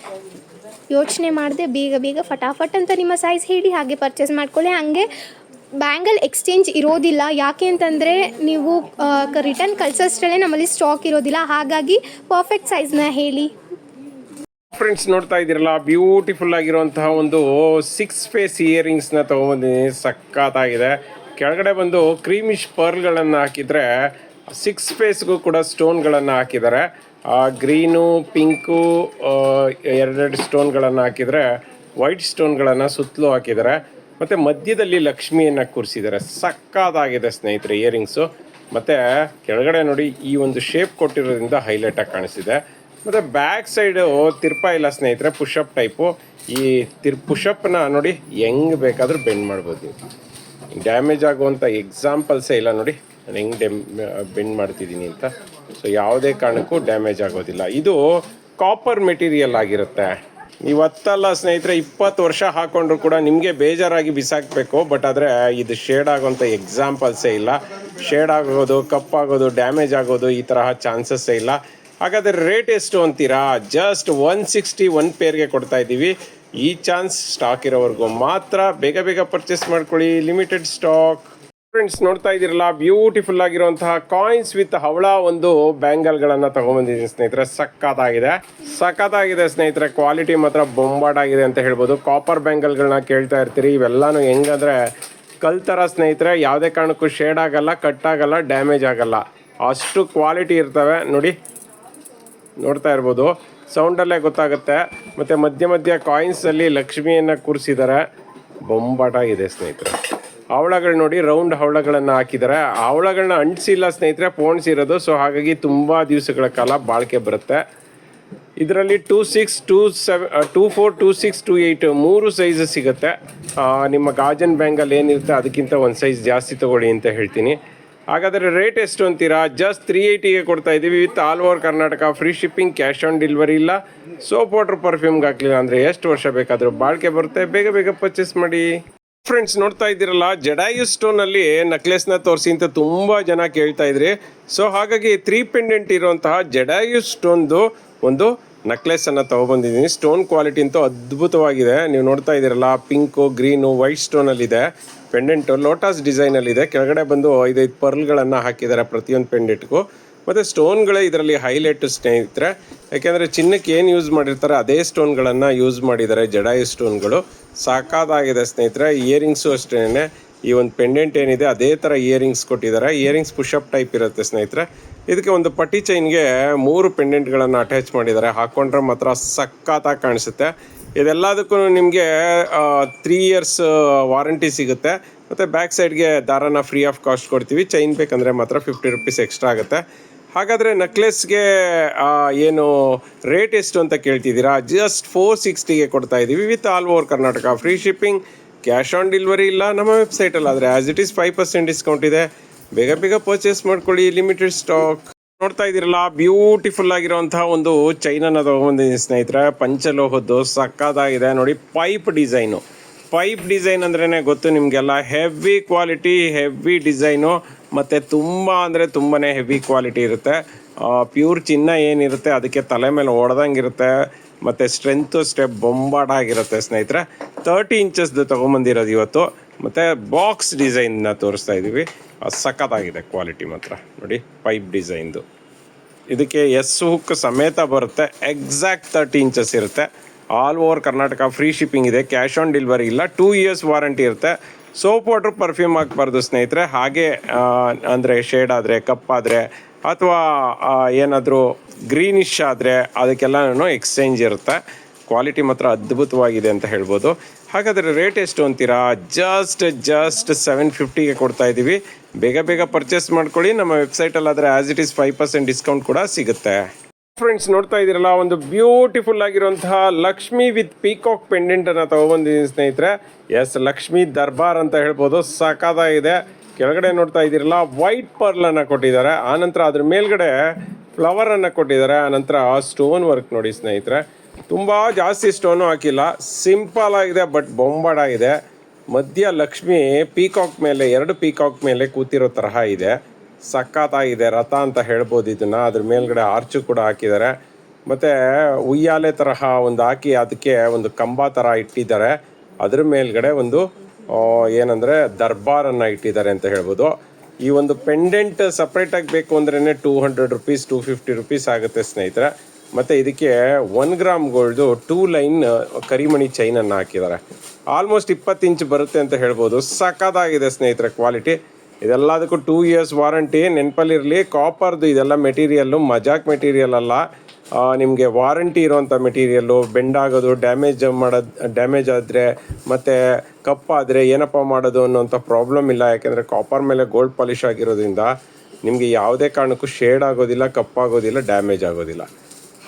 ಯೋಚನೆ ಮಾಡದೆ ಬೇಗ ಫಟಾಫಟ್ ಅಂತ ನಿಮ್ಮ ಸೈಜ್ ಹೇಳಿ ಹಾಗೆ ಪರ್ಚೇಸ್ ಮಾಡ್ಕೊಳ್ಳಿ. ಹಾಗೆ ಬ್ಯಾಂಗಲ್ ಎಕ್ಸ್ಚೇಂಜ್ ಇರೋದಿಲ್ಲ. ಯಾಕೆ ಅಂತಂದರೆ ನೀವು ರಿಟರ್ನ್ ಕಳ್ಸೋಷ್ಟರಲ್ಲೇ ನಮ್ಮಲ್ಲಿ ಸ್ಟಾಕ್ ಇರೋದಿಲ್ಲ. ಹಾಗಾಗಿ ಪರ್ಫೆಕ್ಟ್ ಸೈಜ್ನ ಹೇಳಿ. ಫ್ರೆಂಡ್ಸ್ ನೋಡ್ತಾ ಇದ್ದೀರಲ್ಲ, ಬ್ಯೂಟಿಫುಲ್ ಆಗಿರುವಂತಹ ಒಂದು 6 ಫೇಸ್ ಇಯರಿಂಗ್ಸ್ನ ತೊಗೊಂಬಂದಿದ್ದೀನಿ. ಸಖತ್ತಾಗಿದೆ. ಕೆಳಗಡೆ ಬಂದು ಕ್ರೀಮಿಶ್ ಪರ್ಲ್ಗಳನ್ನು ಹಾಕಿದರೆ 6 ಫೇಸ್ಗೂ ಕೂಡ ಸ್ಟೋನ್ಗಳನ್ನು ಹಾಕಿದ್ದಾರೆ. ಗ್ರೀನು, ಪಿಂಕು, ಎರಡೆರಡು ಸ್ಟೋನ್ಗಳನ್ನು ಹಾಕಿದರೆ ವೈಟ್ ಸ್ಟೋನ್ಗಳನ್ನು ಸುತ್ತಲೂ ಹಾಕಿದ್ದಾರೆ. ಮತ್ತು ಮಧ್ಯದಲ್ಲಿ ಲಕ್ಷ್ಮಿಯನ್ನು ಕೂರಿಸಿದ್ದಾರೆ. ಸಖತ್ತಾಗಿದೆ ಸ್ನೇಹಿತರೆ ಇಯರಿಂಗ್ಸು. ಮತ್ತು ಕೆಳಗಡೆ ನೋಡಿ, ಈ ಒಂದು ಶೇಪ್ ಕೊಟ್ಟಿರೋದ್ರಿಂದ ಹೈಲೈಟಾಗಿ ಕಾಣಿಸ್ತಿದೆ. ಮತ್ತು ಬ್ಯಾಕ್ ಸೈಡು ತಿರ್ಪ ಇಲ್ಲ ಸ್ನೇಹಿತರೆ, ಪುಷಪ್ ಟೈಪು. ಈ ಪುಷಪ್ನ ನೋಡಿ ಹೆಂಗೆ ಬೇಕಾದರೂ ಬೆಂಡ್ ಮಾಡ್ಬೋದು ನೀವು. ಡ್ಯಾಮೇಜ್ ಆಗುವಂಥ ಎಕ್ಸಾಂಪಲ್ಸೇ ಇಲ್ಲ ನೋಡಿ, ನಾನು ಹೆಂಗೆ ಬೆಂಡ್ ಮಾಡ್ತಿದ್ದೀನಿ ಅಂತ. ಸೊ ಯಾವುದೇ ಕಾರಣಕ್ಕೂ ಡ್ಯಾಮೇಜ್ ಆಗೋದಿಲ್ಲ. ಇದು ಕಾಪರ್ ಮೆಟೀರಿಯಲ್ ಆಗಿರುತ್ತೆ. ನೀವು ಹತ್ತಲ್ಲ ಸ್ನೇಹಿತರೆ, 20 ವರ್ಷ ಹಾಕ್ಕೊಂಡ್ರು ಕೂಡ ನಿಮಗೆ ಬೇಜಾರಾಗಿ ಬಿಸಾಕಬೇಕು. ಬಟ್ ಆದರೆ ಇದು ಶೇಡ್ ಆಗೋಂಥ ಎಕ್ಸಾಂಪಲ್ಸೇ ಇಲ್ಲ. ಶೇಡ್ ಆಗೋದು, ಕಪ್ಪಾಗೋದು, ಡ್ಯಾಮೇಜ್ ಆಗೋದು ಈ ತರಹ ಚಾನ್ಸಸ್ಸೇ ಇಲ್ಲ. ಹಾಗಾದರೆ ರೇಟ್ ಎಷ್ಟು ಅಂತೀರಾ? ಜಸ್ಟ್ 161 ಪೇರ್ಗೆ ಕೊಡ್ತಾ ಇದ್ದೀವಿ. ಈ ಚಾನ್ಸ್ ಸ್ಟಾಕ್ ಇರೋವರೆಗೂ ಮಾತ್ರ. ಬೇಗ ಬೇಗ ಪರ್ಚೇಸ್ ಮಾಡ್ಕೊಳ್ಳಿ, ಲಿಮಿಟೆಡ್ ಸ್ಟಾಕ್. ಫ್ರೆಂಡ್ಸ್ ನೋಡ್ತಾ ಇದ್ದೀರಲ್ಲ, ಬ್ಯೂಟಿಫುಲ್ ಆಗಿರುವಂತಹ ಕಾಯಿನ್ಸ್ ವಿತ್ ಹವಳ ಒಂದು ಬ್ಯಾಂಗಲ್ಗಳನ್ನು ತೊಗೊಂಬಂದಿದ್ದೀನಿ ಸ್ನೇಹಿತರೆ. ಸಖತ್ತಾಗಿದೆ ಸ್ನೇಹಿತರೆ. ಕ್ವಾಲಿಟಿ ಮಾತ್ರ ಬೊಂಬಾಟಾಗಿದೆ ಅಂತ ಹೇಳ್ಬೋದು. ಕಾಪರ್ ಬ್ಯಾಂಗಲ್ಗಳನ್ನ ಕೇಳ್ತಾ ಇರ್ತೀರಿ. ಇವೆಲ್ಲನೂ ಹೆಂಗಂದರೆ ಕಲ್ತರ ಸ್ನೇಹಿತರೆ. ಯಾವುದೇ ಕಾರಣಕ್ಕೂ ಶೇಡ್ ಆಗಲ್ಲ, ಕಟ್ ಆಗಲ್ಲ, ಡ್ಯಾಮೇಜ್ ಆಗಲ್ಲ. ಅಷ್ಟು ಕ್ವಾಲಿಟಿ ಇರ್ತವೆ ನೋಡಿ. ನೋಡ್ತಾ ಇರ್ಬೋದು, ಸೌಂಡಲ್ಲೇ ಗೊತ್ತಾಗುತ್ತೆ. ಮತ್ತು ಮಧ್ಯ ಮಧ್ಯ ಕಾಯಿನ್ಸಲ್ಲಿ ಲಕ್ಷ್ಮಿಯನ್ನು ಕೂರಿಸಿದ್ದಾರೆ. ಬೊಂಬಾಟಾಗಿದೆ ಸ್ನೇಹಿತರೆ. ಹವಳಗಳು ನೋಡಿ, ರೌಂಡ್ ಹವಳಗಳನ್ನು ಹಾಕಿದ್ದಾರೆ. ಹವಳಗಳನ್ನ ಅಂಟಿಸಿಲ್ಲ ಸ್ನೇಹಿತರೆ, ಪೋಣಿಸಿರೋದು. ಸೊ ಹಾಗಾಗಿ ತುಂಬ ದಿವಸಗಳ ಕಾಲ ಬಾಳಿಕೆ ಬರುತ್ತೆ. ಇದರಲ್ಲಿ 26, 27, 24, 26, 28 3 ಸೈಜ್ ಸಿಗುತ್ತೆ. ನಿಮ್ಮ ಗಾಜನ್ ಬ್ಯಾಂಗಲ್ ಏನಿರುತ್ತೆ ಅದಕ್ಕಿಂತ ಒಂದು ಸೈಜ್ ಜಾಸ್ತಿ ತೊಗೊಳ್ಳಿ ಅಂತ ಹೇಳ್ತೀನಿ. ಹಾಗಾದರೆ ರೇಟ್ ಎಷ್ಟು ಅಂತೀರಾ? ಜಸ್ಟ್ 380ಗೆ ಕೊಡ್ತಾ ಇದ್ದೀವಿ. With all over Karnataka, free shipping, cash on delivery ಇಲ್ಲ. ಸೋಪ್ ವಾಟರ್ ಪರ್ಫ್ಯೂಮ್ಗೆ ಹಾಕಲಿಲ್ಲ ಅಂದರೆ ಎಷ್ಟು ವರ್ಷ ಬೇಕಾದರೂ ಬಾಳಿಕೆ ಬರುತ್ತೆ. ಬೇಗ ಬೇಗ ಪರ್ಚೇಸ್ ಮಾಡಿ. ಫ್ರೆಂಡ್ಸ್ ನೋಡ್ತಾ ಇದ್ದೀರಲ್ಲ, ಜಡಾಯು ಸ್ಟೋನಲ್ಲಿ ನೆಕ್ಲೆಸ್ನ ತೋರಿಸಿ ಅಂತ ತುಂಬ ಜನ ಕೇಳ್ತಾ ಇದ್ರಿ. ಸೊ ಹಾಗಾಗಿ 3 ಪೆಂಡೆಂಟ್ ಇರುವಂತಹ ಜಡಾಯು ಸ್ಟೋನ್ದು ಒಂದು ನೆಕ್ಲೆಸನ್ನು ತೊಗೊಬಂದಿದ್ದೀನಿ. ಸ್ಟೋನ್ ಕ್ವಾಲಿಟಿ ಅಂತೂ ಅದ್ಭುತವಾಗಿದೆ. ನೀವು ನೋಡ್ತಾ ಇದ್ದೀರಲ್ಲ, ಪಿಂಕು, ಗ್ರೀನು, ವೈಟ್ ಸ್ಟೋನಲ್ಲಿದೆ. ಪೆಂಡೆಂಟು ಲೋಟಸ್ ಡಿಸೈನಲ್ಲಿದೆ. ಕೆಳಗಡೆ ಬಂದು 5 ಪರ್ಲ್ಗಳನ್ನು ಹಾಕಿದ್ದಾರೆ ಪ್ರತಿಯೊಂದು ಪೆಂಡೆಂಟ್ಗೂ. ಮತ್ತು ಸ್ಟೋನ್ಗಳೇ ಇದರಲ್ಲಿ ಹೈಲೈಟ್ ಸ್ನೇಹಿತರೆ. ಯಾಕೆಂದರೆ ಚಿನ್ನಕ್ಕೆ ಏನು ಯೂಸ್ ಮಾಡಿರ್ತಾರೆ ಅದೇ ಸ್ಟೋನ್ಗಳನ್ನು ಯೂಸ್ ಮಾಡಿದ್ದಾರೆ ಜಡಾಯು ಸ್ಟೋನ್ಗಳು. ಸಾಕಾಗಿದೆ ಸ್ನೇಹಿತರೆ. ಇಯರಿಂಗ್ಸು ಅಷ್ಟೇ, ಈ ಒಂದು ಪೆಂಡೆಂಟ್ ಏನಿದೆ ಅದೇ ಥರ ಇಯರಿಂಗ್ಸ್ ಕೊಟ್ಟಿದ್ದಾರೆ. ಇಯರಿಂಗ್ಸ್ ಪುಷಪ್ ಟೈಪ್ ಇರುತ್ತೆ ಸ್ನೇಹಿತರೆ. ಇದಕ್ಕೆ ಒಂದು ಪಟ್ಟಿ ಚೈನ್ಗೆ 3 ಪೆಂಡೆಂಟ್ಗಳನ್ನು ಅಟ್ಯಾಚ್ ಮಾಡಿದ್ದಾರೆ. ಹಾಕ್ಕೊಂಡ್ರೆ ಮಾತ್ರ ಸಖತ್ತಾಗಿ ಕಾಣಿಸುತ್ತೆ. ಇದೆಲ್ಲದಕ್ಕೂ ನಿಮಗೆ 3 ಇಯರ್ಸ್ ವಾರಂಟಿ ಸಿಗುತ್ತೆ. ಮತ್ತು ಬ್ಯಾಕ್ ಸೈಡ್ಗೆ ದಾರನ ಫ್ರೀ ಆಫ್ ಕಾಸ್ಟ್ ಕೊಡ್ತೀವಿ. ಚೈನ್ ಬೇಕಂದರೆ ಮಾತ್ರ 50 ರೂಪೀಸ್ ಎಕ್ಸ್ಟ್ರಾ ಆಗುತ್ತೆ. ಹಾಗಾದರೆ ನೆಕ್ಲೆಸ್ಗೆ ಏನು ರೇಟ್ ಎಷ್ಟು ಅಂತ ಕೇಳ್ತಿದ್ದೀರಾ? ಜಸ್ಟ್ 460ಗೆ ಕೊಡ್ತಾ ಇದ್ದೀವಿ. With all over Karnataka, free shipping, cash on delivery ಇಲ್ಲ. ನಮ್ಮ ವೆಬ್ಸೈಟಲ್ಲಿ ಆದರೆ ಆ್ಯಸ್ ಇಟ್ ಈಸ್ 5% ಡಿಸ್ಕೌಂಟ್ ಇದೆ. ಬೇಗ ಬೇಗ ಪರ್ಚೇಸ್ ಮಾಡ್ಕೊಳ್ಳಿ, ಲಿಮಿಟೆಡ್ ಸ್ಟಾಕ್. ನೋಡ್ತಾ ಇದ್ದೀರಲ್ಲ, ಬ್ಯೂಟಿಫುಲ್ ಆಗಿರುವಂತಹ ಒಂದು ಚೈನನ್ನು ತೊಗೊಂಬಂದಿದ್ದೀನಿ ಸ್ನೇಹಿತರೆ. ಪಂಚಲೋಹದ್ದು ಸಕ್ಕತ್ತಾಗಿದೆ ನೋಡಿ. ಪೈಪ್ ಡಿಸೈನ್ ಅಂದ್ರೇ ಗೊತ್ತು ನಿಮಗೆಲ್ಲ. Heavy quality, heavy design. ಮತ್ತು ತುಂಬ ಅಂದರೆ ತುಂಬಾ ಹೆವಿ ಕ್ವಾಲಿಟಿ ಇರುತ್ತೆ. ಪ್ಯೂರ್ ಚಿನ್ನ ಏನಿರುತ್ತೆ ಅದಕ್ಕೆ ತಲೆ ಮೇಲೆ ಹೊಡೆದಂಗಿರುತ್ತೆ. ಮತ್ತು ಸ್ಟ್ರೆಂತು ಸ್ಟೆಪ್ ಬೊಂಬಾಟಾಗಿರುತ್ತೆ ಸ್ನೇಹಿತರೆ. 30 ಇಂಚಸ್ದು ತೊಗೊಂಬಂದಿರೋದು ಇವತ್ತು. ಮತ್ತು ಬಾಕ್ಸ್ ಡಿಸೈನ್ನ ತೋರಿಸ್ತಾ ಇದ್ದೀವಿ. ಸಖತ್ತಾಗಿದೆ ಕ್ವಾಲಿಟಿ ಮಾತ್ರ ನೋಡಿ. ಪೈಪ್ ಡಿಸೈನ್ದು ಇದಕ್ಕೆ ಹುಕ್ ಸಮೇತ ಬರುತ್ತೆ. ಎಕ್ಸಾಕ್ಟ್ 30 ಇಂಚಸ್ ಇರುತ್ತೆ. All over Karnataka, free shipping ಇದೆ. ಕ್ಯಾಶ್ ಆನ್ ಡೆಲಿವರಿ ಇಲ್ಲ. 2 ಇಯರ್ಸ್ ವಾರಂಟಿ ಇರುತ್ತೆ. ಸೋಪ್ ವಾಟರ್ ಪರ್ಫ್ಯೂಮ್ ಹಾಕ್ಬಾರ್ದು ಸ್ನೇಹಿತರೆ. ಹಾಗೆ ಅಂದರೆ ಶೇಡ್ ಆದರೆ, ಕಪ್ಪಾದರೆ ಅಥವಾ ಏನಾದರೂ ಗ್ರೀನಿಶ್ ಆದರೆ ಅದಕ್ಕೆಲ್ಲನೂ ಎಕ್ಸ್ಚೇಂಜ್ ಇರುತ್ತೆ. ಕ್ವಾಲಿಟಿ ಮಾತ್ರ ಅದ್ಭುತವಾಗಿದೆ ಅಂತ ಹೇಳ್ಬೋದು. ಹಾಗಾದರೆ ರೇಟ್ ಎಷ್ಟು ಅಂತೀರಾ? ಜಸ್ಟ್ 750ಗೆ ಕೊಡ್ತಾ ಇದ್ದೀವಿ. ಬೇಗ ಬೇಗ ಪರ್ಚೇಸ್ ಮಾಡ್ಕೊಳ್ಳಿ. ನಮ್ಮ ವೆಬ್ಸೈಟಲ್ಲಾದರೆ ಆ್ಯಸ್ ಇಟ್ ಈಸ್ 5% ಡಿಸ್ಕೌಂಟ್ ಕೂಡ ಸಿಗುತ್ತೆ. ಫ್ರೆಂಡ್ಸ್ ನೋಡ್ತಾ ಇದ್ದೀರಲ್ಲ, ಒಂದು ಬ್ಯೂಟಿಫುಲ್ ಆಗಿರುವಂತಹ ಲಕ್ಷ್ಮಿ ವಿತ್ ಪೀಕಾಕ್ ಪೆಂಡೆಂಟನ್ನು ತೊಗೊಬಂದಿದ್ದೀನಿ ಸ್ನೇಹಿತರೆ. ಎಸ್, ಲಕ್ಷ್ಮಿ ದರ್ಬಾರ್ ಅಂತ ಹೇಳ್ಬೋದು. ಸಖತ್ತಾಗಿದೆ. ಕೆಳಗಡೆ ನೋಡ್ತಾ ಇದ್ದೀರಲ್ಲ, ವೈಟ್ ಪರ್ಲನ್ನು ಕೊಟ್ಟಿದ್ದಾರೆ. ಆನಂತರ ಅದ್ರ ಮೇಲ್ಗಡೆ ಫ್ಲವರನ್ನು ಕೊಟ್ಟಿದ್ದಾರೆ. ಆನಂತರ ಸ್ಟೋನ್ ವರ್ಕ್ ನೋಡಿ ಸ್ನೇಹಿತರೆ. ತುಂಬ ಜಾಸ್ತಿ ಸ್ಟೋನು ಹಾಕಿಲ್ಲ, ಸಿಂಪಲ್ ಆಗಿದೆ ಬಟ್ ಬೊಂಬಾಡಾಗಿದೆ. ಮಧ್ಯ ಲಕ್ಷ್ಮಿ ಪೀಕಾಕ್ ಮೇಲೆ, 2 ಪೀಕಾಕ್ ಮೇಲೆ ಕೂತಿರೋ ತರಹ ಇದೆ. ಸಖತ್ತಾಗಿದೆ. ರಥ ಅಂತ ಹೇಳ್ಬೋದು ಇದನ್ನು. ಅದ್ರ ಮೇಲ್ಗಡೆ ಆರ್ಚು ಕೂಡ ಹಾಕಿದ್ದಾರೆ. ಮತ್ತು ಉಯ್ಯಾಲೆ ತರಹ ಒಂದು ಹಾಕಿ ಅದಕ್ಕೆ ಒಂದು ಕಂಬ ಥರ ಇಟ್ಟಿದ್ದಾರೆ. ಅದ್ರ ಮೇಲ್ಗಡೆ ಒಂದು ಏನಂದರೆ ದರ್ಬಾರನ್ನು ಇಟ್ಟಿದ್ದಾರೆ ಅಂತ ಹೇಳ್ಬೋದು. ಈ ಒಂದು ಪೆಂಡೆಂಟ್ ಸಪ್ರೇಟಾಗಿ ಬೇಕು ಅಂದ್ರೇ ₹200 ₹250 ಆಗುತ್ತೆ ಸ್ನೇಹಿತರೆ. ಮತ್ತು ಇದಕ್ಕೆ 1 ಗ್ರಾಮ್ ಗೋಲ್ಡು 2 ಲೈನ್ ಕರಿಮಣಿ ಚೈನನ್ನು ಹಾಕಿದ್ದಾರೆ. ಆಲ್ಮೋಸ್ಟ್ 20 ಇಂಚ್ ಬರುತ್ತೆ ಅಂತ ಹೇಳ್ಬೋದು. ಸಖತ್ತಾಗಿದೆ ಸ್ನೇಹಿತರೆ ಕ್ವಾಲಿಟಿ. ಇದೆಲ್ಲದಕ್ಕೂ 2 ಇಯರ್ಸ್ ವಾರಂಟಿ. ನೆನಪಲ್ಲಿರಲಿ, ಕಾಪರ್ದು ಇದೆಲ್ಲ ಮೆಟೀರಿಯಲ್ಲು ಮಜಾಕ್ ಮೆಟೀರಿಯಲ್ ಅಲ್ಲ. ನಿಮಗೆ ವಾರಂಟಿ ಇರೋವಂಥ ಮೆಟೀರಿಯಲ್ಲು. ಬೆಂಡಾಗೋದು, ಡ್ಯಾಮೇಜ್ ಆದರೆ ಮತ್ತು ಕಪ್ಪಾದರೆ ಏನಪ್ಪ ಮಾಡೋದು ಅನ್ನೋಂಥ ಪ್ರಾಬ್ಲಮ್ ಇಲ್ಲ. ಯಾಕೆಂದರೆ ಕಾಪರ್ ಮೇಲೆ ಗೋಲ್ಡ್ ಪಾಲಿಷ್ ಆಗಿರೋದ್ರಿಂದ ನಿಮಗೆ ಯಾವುದೇ ಕಾರಣಕ್ಕೂ ಶೇಡ್ ಆಗೋದಿಲ್ಲ, ಕಪ್ಪಾಗೋದಿಲ್ಲ, ಡ್ಯಾಮೇಜ್ ಆಗೋದಿಲ್ಲ.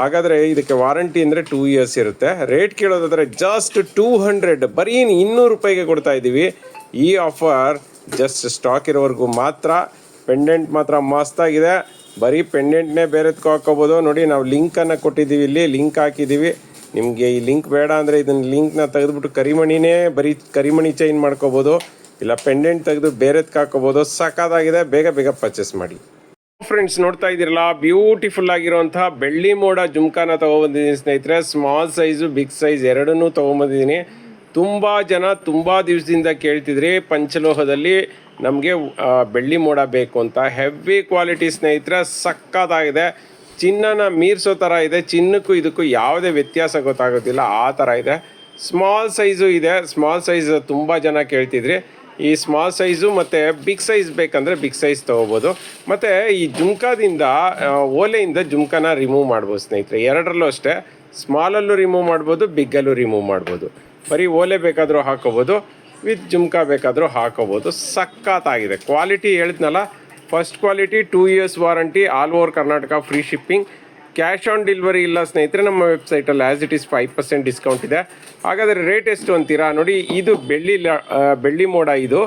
ಹಾಗಾದರೆ ಇದಕ್ಕೆ ವಾರಂಟಿ ಅಂದರೆ 2 ಇಯರ್ಸ್ ಇರುತ್ತೆ. ರೇಟ್ ಕೇಳೋದಾದರೆ ಜಸ್ಟ್ 200, ಬರೀ ₹200 ಕೊಡ್ತಾ ಇದ್ದೀವಿ. ಈ ಆಫರ್ ಜಸ್ಟ್ ಸ್ಟಾಕ್ ಇರೋವರೆಗೂ ಮಾತ್ರ. ಪೆಂಡೆಂಟ್ ಮಾತ್ರ ಮಸ್ತಾಗಿದೆ. ಬರೀ ಪೆಂಡೆಂಟ್ನೇ ಬೇರೆದಕ್ಕೂ ಹಾಕೋಬೋದು. ನೋಡಿ, ನಾವು ಲಿಂಕನ್ನು ಕೊಟ್ಟಿದ್ದೀವಿ, ಇಲ್ಲಿ ಲಿಂಕ್ ಹಾಕಿದ್ದೀವಿ. ನಿಮಗೆ ಈ ಲಿಂಕ್ ಬೇಡ ಅಂದರೆ ಇದನ್ನು ಲಿಂಕ್ನ ತೆಗೆದುಬಿಟ್ಟು ಬರೀ ಕರಿಮಣಿ ಚೈನ್ ಮಾಡ್ಕೋಬೋದು, ಇಲ್ಲ ಪೆಂಡೆಂಟ್ ತೆಗೆದು ಬೇರೆದಕ್ಕೆ ಹಾಕೋಬೋದು. ಸಖತ್ತಾಗಿದೆ. ಬೇಗ ಬೇಗ ಪರ್ಚೇಸ್ ಮಾಡಿ ಫ್ರೆಂಡ್ಸ್. ನೋಡ್ತಾ ಇದ್ದೀರಲ್ಲ, ಬ್ಯೂಟಿಫುಲ್ ಆಗಿರುವಂತಹ ಬೆಳ್ಳಿ ಮೋಡ ಜುಮ್ಕಾನ ತೊಗೊಬಂದಿದ್ದೀನಿ ಸ್ನೇಹಿತರೆ. ಸ್ಮಾಲ್ ಸೈಜು, ಬಿಗ್ ಸೈಜ್ ಎರಡನ್ನೂ ತೊಗೊಂಬಂದಿದ್ದೀನಿ. ತುಂಬ ಜನ ತುಂಬ ದಿವಸದಿಂದ ಕೇಳ್ತಿದ್ರಿ ಪಂಚಲೋಹದಲ್ಲಿ ನಮಗೆ ಬೆಳ್ಳಿ ಮೋಡ ಬೇಕು ಅಂತ. ಹೆವಿ ಕ್ವಾಲಿಟಿ ಸ್ನೇಹಿತರೆ, ಸಕ್ಕತ್ತಾಗಿದೆ. ಚಿನ್ನನ ಮೀರಿಸೋ ಥರ ಇದೆ. ಚಿನ್ನಕ್ಕೂ ಇದಕ್ಕೂ ಯಾವುದೇ ವ್ಯತ್ಯಾಸ ಗೊತ್ತಾಗೋದಿಲ್ಲ, ಆ ಥರ ಇದೆ. ಸ್ಮಾಲ್ ಸೈಜು ಇದೆ. ಸ್ಮಾಲ್ ಸೈಜ್ ತುಂಬ ಜನ ಕೇಳ್ತಿದ್ರಿ. ಈ ಸ್ಮಾಲ್ ಸೈಜು ಮತ್ತು ಬಿಗ್ ಸೈಜ್ ಬೇಕಂದರೆ ಬಿಗ್ ಸೈಜ್ ತೊಗೋಬೋದು. ಮತ್ತು ಈ ಜುಮ್ಕಾದಿಂದ ಓಲೆಯಿಂದ ಜುಮ್ಕಾನ ರಿಮೂವ್ ಮಾಡ್ಬೋದು ಸ್ನೇಹಿತರೆ. ಎರಡರಲ್ಲೂ ಅಷ್ಟೇ, ಸ್ಮಾಲಲ್ಲೂ ರಿಮೂವ್ ಮಾಡ್ಬೋದು, ಬಿಗ್ಗಲ್ಲೂ ರಿಮೂವ್ ಮಾಡ್ಬೋದು. ಬರೀ ಓಲೆ ಬೇಕಾದರೂ ಹಾಕೋಬೋದು, ವಿತ್ ಜುಮ್ಕಾ ಬೇಕಾದರೂ ಹಾಕೋಬೋದು. ಸಖತ್ತಾಗಿದೆ ಕ್ವಾಲಿಟಿ. ಹೇಳಿದ್ನಲ್ಲ, first quality, 2 years warranty, all over Karnataka free shipping. Cash on delivery ಇಲ್ಲ ಸ್ನೇಹಿತರೆ. ನಮ್ಮ ವೆಬ್ಸೈಟಲ್ಲಿ ಆ್ಯಸ್ ಇಟ್ ಈಸ್ 5% ಡಿಸ್ಕೌಂಟ್ ಇದೆ. ಹಾಗಾದರೆ ರೇಟ್ ಎಷ್ಟು ಅಂತೀರಾ? ನೋಡಿ, ಇದು ಬೆಳ್ಳಿ ಮೋಡ. ಇದು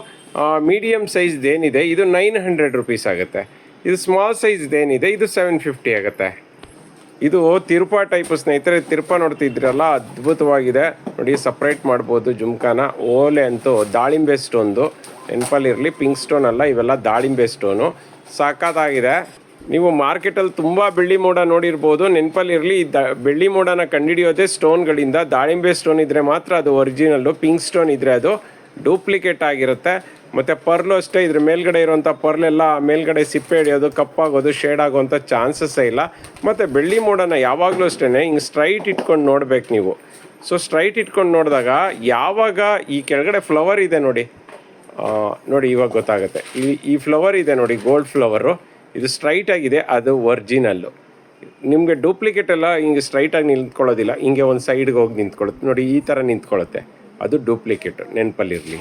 ಮೀಡಿಯಮ್ ಸೈಜ್ದೇನಿದೆ ಇದು ₹900 ಆಗುತ್ತೆ. ಇದು ಸ್ಮಾಲ್ ಸೈಜ್ದೇನಿದೆ ಇದು $750 ಆಗುತ್ತೆ. ಇದು ತಿರುಪ ಟೈಪ್ ಸ್ನೇಹಿತರೆ. ತಿರುಪ ನೋಡ್ತಿದ್ರಲ್ಲ, ಅದ್ಭುತವಾಗಿದೆ. ನೋಡಿ, ಸಪ್ರೇಟ್ ಮಾಡ್ಬೋದು ಜುಮ್ಕಾನ. ಓಲೆ ಅಂತೂ ದಾಳಿಂಬೆ ಸ್ಟೋನ್ದು, ನೆನಪಲ್ಲಿರಲಿ, ಪಿಂಕ್ ಸ್ಟೋನ್ ಅಲ್ಲ, ಇವೆಲ್ಲ ದಾಳಿಂಬೆ ಸ್ಟೋನು. ಸಖತ್ತಾಗಿದೆ. ನೀವು ಮಾರ್ಕೆಟಲ್ಲಿ ತುಂಬ ಬೆಳ್ಳಿ ಮೋಡ ನೋಡಿರ್ಬೋದು. ನೆನಪಲ್ಲಿರಲಿ, ಬೆಳ್ಳಿ ಮೋಡನ ಕಂಡುಹಿಡಿಯೋದೇ ಸ್ಟೋನ್ಗಳಿಂದ. ದಾಳಿಂಬೆ ಸ್ಟೋನ್ ಇದ್ದರೆ ಮಾತ್ರ ಅದು ಒರಿಜಿನಲ್ಲು. ಪಿಂಕ್ ಸ್ಟೋನ್ ಇದ್ದರೆ ಅದು ಡೂಪ್ಲಿಕೇಟ್ ಆಗಿರುತ್ತೆ. ಮತ್ತು ಪರ್ಲು ಅಷ್ಟೇ. ಇದ್ರ ಮೇಲ್ಗಡೆ ಇರೋವಂಥ ಪರ್ಲೆಲ್ಲ ಮೇಲ್ಗಡೆ ಸಿಪ್ಪೆ ಹಿಡಿಯೋದು, ಕಪ್ಪಾಗೋದು, ಶೇಡ್ ಆಗೋವಂಥ ಚಾನ್ಸಸ್ಸೇ ಇಲ್ಲ. ಮತ್ತು ಬೆಳ್ಳಿ ಮೋಡನ ಯಾವಾಗಲೂ ಅಷ್ಟೇ ಹಿಂಗೆ ಸ್ಟ್ರೈಟ್ ಇಟ್ಕೊಂಡು ನೋಡ್ಬೇಕು ನೀವು. ಸೊ ಸ್ಟ್ರೈಟ್ ಇಟ್ಕೊಂಡು ನೋಡಿದಾಗ ಯಾವಾಗ ಈ ಕೆಳಗಡೆ ಫ್ಲವರ್ ಇದೆ ನೋಡಿ, ಇವಾಗ ಗೊತ್ತಾಗುತ್ತೆ. ಈ ಫ್ಲವರ್ ಇದೆ ನೋಡಿ, ಗೋಲ್ಡ್ ಫ್ಲವರು, ಇದು ಸ್ಟ್ರೈಟ್ ಆಗಿದೆ, ಅದು ಒರಿಜಿನಲ್ಲು. ನಿಮಗೆ ಡೂಪ್ಲಿಕೇಟ್ ಎಲ್ಲ ಹಿಂಗೆ ಸ್ಟ್ರೈಟಾಗಿ ನಿಂತ್ಕೊಳ್ಳೋದಿಲ್ಲ, ಹಿಂಗೆ ಒಂದು ಸೈಡ್ಗೆ ಹೋಗಿ ನಿಂತ್ಕೊಳ್ಳುತ್ತೆ ನೋಡಿ, ಈ ಥರ ನಿಂತ್ಕೊಳ್ಳುತ್ತೆ, ಅದು ಡೂಪ್ಲಿಕೇಟ್. ನೆನಪಲ್ಲಿರಲಿ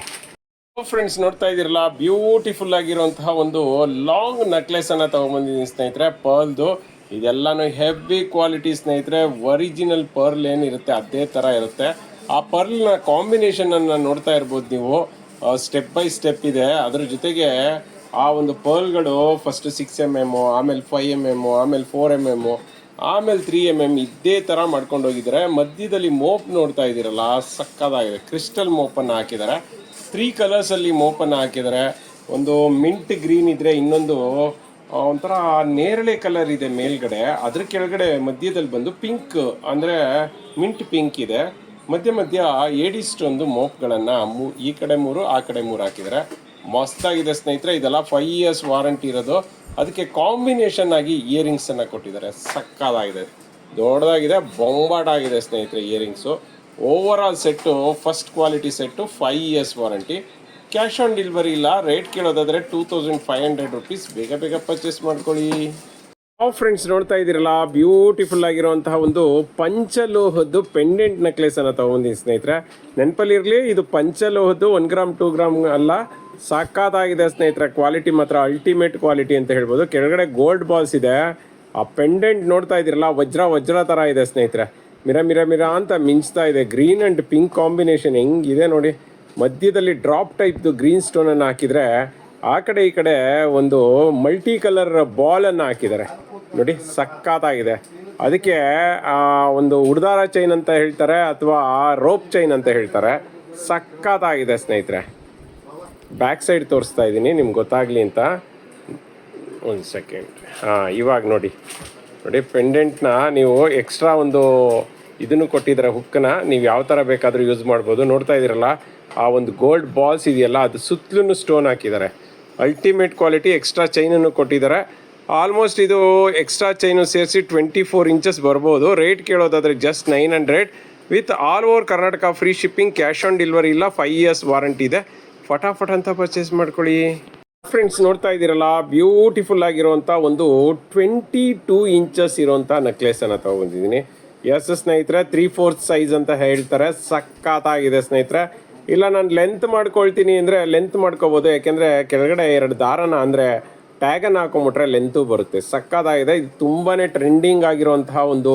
ಫ್ರೆಂಡ್ಸ್. ನೋಡ್ತಾ ಇದ್ದೀರಲ್ಲ, ಬ್ಯೂಟಿಫುಲ್ ಆಗಿರುವಂತಹ ಒಂದು ಲಾಂಗ್ ನೆಕ್ಲೆಸನ್ನು ತೊಗೊಂಬಂದಿದ್ದೀನಿ ಸ್ನೇಹಿತರೆ, ಪರ್ಲ್ದು. ಇದೆಲ್ಲನೂ ಹೆವಿ ಕ್ವಾಲಿಟಿ ಸ್ನೇಹಿತರೆ. ಒರಿಜಿನಲ್ ಪರ್ಲ್ ಏನಿರುತ್ತೆ ಅದೇ ಥರ ಇರುತ್ತೆ. ಆ ಪರ್ಲ್ನ ಕಾಂಬಿನೇಷನನ್ನು ನೋಡ್ತಾ ಇರ್ಬೋದು ನೀವು. ಸ್ಟೆಪ್ ಬೈ ಸ್ಟೆಪ್ ಇದೆ. ಅದ್ರ ಜೊತೆಗೆ ಆ ಒಂದು ಪರ್ಲ್ಗಳು ಫಸ್ಟ್ 6mm, ಆಮೇಲೆ 5mm, ಆಮೇಲೆ 4mm, ಆಮೇಲೆ 3mm ಇದೇ ಥರ ಮಾಡ್ಕೊಂಡು ಹೋಗಿದ್ದಾರೆ. ಮಧ್ಯದಲ್ಲಿ ಮೋಪ್ ನೋಡ್ತಾ ಇದ್ದೀರಲ್ಲ, ಸಕ್ಕದಾಗಿದೆ. ಕ್ರಿಸ್ಟಲ್ ಮೋಪನ್ನು ಹಾಕಿದ್ದಾರೆ. 3 ಕಲರ್ಸಲ್ಲಿ ಮೋಪನ್ನು ಹಾಕಿದ್ದಾರೆ. ಒಂದು ಮಿಂಟ್ ಗ್ರೀನ್ ಇದ್ದರೆ, ಇನ್ನೊಂದು ಒಂಥರ ನೇರಳೆ ಕಲರ್ ಇದೆ ಮೇಲ್ಗಡೆ. ಅದ್ರ ಕೆಳಗಡೆ ಮಧ್ಯದಲ್ಲಿ ಬಂದು ಪಿಂಕ್ ಅಂದರೆ ಮಿಂಟ್ ಪಿಂಕ್ ಇದೆ. ಮಧ್ಯ ಏಡಿಸ್ಟೊಂದು ಮೋಪ್ಗಳನ್ನು ಈ ಕಡೆ 3 ಆ ಕಡೆ 3 ಹಾಕಿದ್ದಾರೆ. ಮಸ್ತಾಗಿದೆ ಸ್ನೇಹಿತರೆ. ಇದೆಲ್ಲ 5 ಇಯರ್ಸ್ ವಾರಂಟಿ ಇರೋದು. ಅದಕ್ಕೆ ಕಾಂಬಿನೇಷನ್ ಆಗಿ ಇಯರಿಂಗ್ಸನ್ನು ಕೊಟ್ಟಿದ್ದಾರೆ. ಸಕ್ಕದಾಗಿದೆ, ದೊಡ್ಡದಾಗಿದೆ, ಬೊಂಬಾಟಾಗಿದೆ ಸ್ನೇಹಿತರೆ earrings. Over all set first quality set, 5 years warranty. Cash on delivery ಇಲ್ಲ. ರೇಟ್ ಕೇಳೋದಾದರೆ ₹2500. ಬೇಗ ಬೇಗ ಪರ್ಚೇಸ್ ಮಾಡ್ಕೊಳ್ಳಿ. ಫ್ರೆಂಡ್ಸ್, ನೋಡ್ತಾ ಇದ್ದೀರಲ್ಲ, ಬ್ಯೂಟಿಫುಲ್ ಆಗಿರುವಂತಹ ಒಂದು ಪಂಚಲೋಹದ್ದು ಪೆಂಡೆಂಟ್ ನೆಕ್ಲೆಸನ್ನು ತೊಗೊಂಡಿದ್ದೀನಿ ಸ್ನೇಹಿತರೆ. ನೆನಪಲ್ಲಿರಲಿ, ಇದು ಪಂಚಲೋಹದ್ದು 1 ಗ್ರಾಮ್ 2 ಗ್ರಾಮ್ ಅಲ್ಲ. ಸಕ್ಕತ್ತಾಗಿದೆ ಸ್ನೇಹಿತರೆ. ಕ್ವಾಲಿಟಿ ಮಾತ್ರ ಅಲ್ಟಿಮೇಟ್ ಕ್ವಾಲಿಟಿ ಅಂತ ಹೇಳ್ಬೋದು. ಕೆಳಗಡೆ ಗೋಲ್ಡ್ ಬಾಲ್ಸ್ ಇದೆ. ಆ ಪೆಂಡೆಂಟ್ ನೋಡ್ತಾ ಇದ್ದೀರಲ್ಲ, ವಜ್ರ ಥರ ಇದೆ ಸ್ನೇಹಿತರೆ. ಮಿರ ಅಂತ ಮಿಂಚ್ತಾ ಇದೆ. ಗ್ರೀನ್ ಆ್ಯಂಡ್ ಪಿಂಕ್ ಕಾಂಬಿನೇಷನ್ ಹೆಂಗಿದೆ ನೋಡಿ. ಮಧ್ಯದಲ್ಲಿ ಡ್ರಾಪ್ ಟೈಪ್ದು ಗ್ರೀನ್ ಸ್ಟೋನನ್ನು ಹಾಕಿದರೆ, ಆ ಕಡೆ ಈ ಕಡೆ ಒಂದು ಮಲ್ಟಿ ಕಲರ್ ಬಾಲನ್ನು ಹಾಕಿದ್ದಾರೆ ನೋಡಿ. ಸಕ್ಕತ್ತಾಗಿದೆ. ಅದಕ್ಕೆ ಒಂದು ಉಡ್ದಾರ ಚೈನ್ ಅಂತ ಹೇಳ್ತಾರೆ, ಅಥವಾ ರೋಪ್ ಚೈನ್ ಅಂತ ಹೇಳ್ತಾರೆ. ಸಕ್ಕತ್ತಾಗಿದೆ ಸ್ನೇಹಿತರೆ. ಬ್ಯಾಕ್ ಸೈಡ್ ತೋರಿಸ್ತಾ ಇದ್ದೀನಿ ನಿಮ್ಗೆ ಗೊತ್ತಾಗಲಿ ಅಂತ. ಒಂದು ಸೆಕೆಂಡ್. ಇವಾಗ ನೋಡಿ, ಪೆಂಡೆಂಟ್ನ ನೀವು ಎಕ್ಸ್ಟ್ರಾ ಒಂದು ಇದನ್ನು ಕೊಟ್ಟಿದ್ದಾರೆ ಹುಕ್ಕನ್ನ, ನೀವು ಯಾವ ಥರ ಬೇಕಾದರೂ ಯೂಸ್ ಮಾಡ್ಬೋದು. ನೋಡ್ತಾ ಇದ್ದೀರಲ್ಲ ಆ ಒಂದು ಗೋಲ್ಡ್ ಬಾಲ್ಸ್ ಇದೆಯಲ್ಲ ಅದು ಸುತ್ತಲೂ ಸ್ಟೋನ್ ಹಾಕಿದ್ದಾರೆ. Ultimate quality. ಎಕ್ಸ್ಟ್ರಾ ಚೈನನ್ನು ಕೊಟ್ಟಿದ್ದಾರೆ. ಆಲ್ಮೋಸ್ಟ್ ಇದು ಎಕ್ಸ್ಟ್ರಾ ಚೈನು ಸೇರಿಸಿ 24 ಇಂಚಸ್ ಬರ್ಬೋದು. ರೇಟ್ ಕೇಳೋದಾದರೆ just 900 with all over Karnataka free shipping, cash on delivery ಇಲ್ಲ, 5 ಇಯರ್ಸ್ ವಾರಂಟಿ ಇದೆ. ಫಟಾಫಟ್ ಅಂತ ಪರ್ಚೇಸ್ ಮಾಡ್ಕೊಳ್ಳಿ. ಫ್ರೆಂಡ್ಸ್ ನೋಡ್ತಾ ಇದ್ದೀರಲ್ಲ ಬ್ಯೂಟಿಫುಲ್ ಆಗಿರುವಂಥ ಒಂದು 22 ಇಂಚಸ್ ಇರುವಂಥ ನೆಕ್ಲೆಸನ್ನು ತೊಗೊಂಡಿದ್ದೀನಿ. ಎಸ್ ಸ್ನೇಹಿತರೆ, 3/4 ಸೈಜ್ ಅಂತ ಹೇಳ್ತಾರೆ. ಸಖತ್ತಾಗಿದೆ ಸ್ನೇಹಿತರೆ. ಇಲ್ಲ ನಾನು ಲೆಂತ್ ಮಾಡ್ಕೊಳ್ತೀನಿ ಅಂದರೆ ಲೆಂತ್ ಮಾಡ್ಕೋಬೋದು, ಯಾಕೆಂದರೆ ಕೆಳಗಡೆ 2 ದಾರನ ಅಂದರೆ ಟ್ಯಾಗನ್ನು ಹಾಕೊಂಬಿಟ್ರೆ ಲೆಂತು ಬರುತ್ತೆ. ಸಖತ್ತಾಗಿದೆ. ಇದು ತುಂಬಾ ಟ್ರೆಂಡಿಂಗ್ ಆಗಿರುವಂತಹ ಒಂದು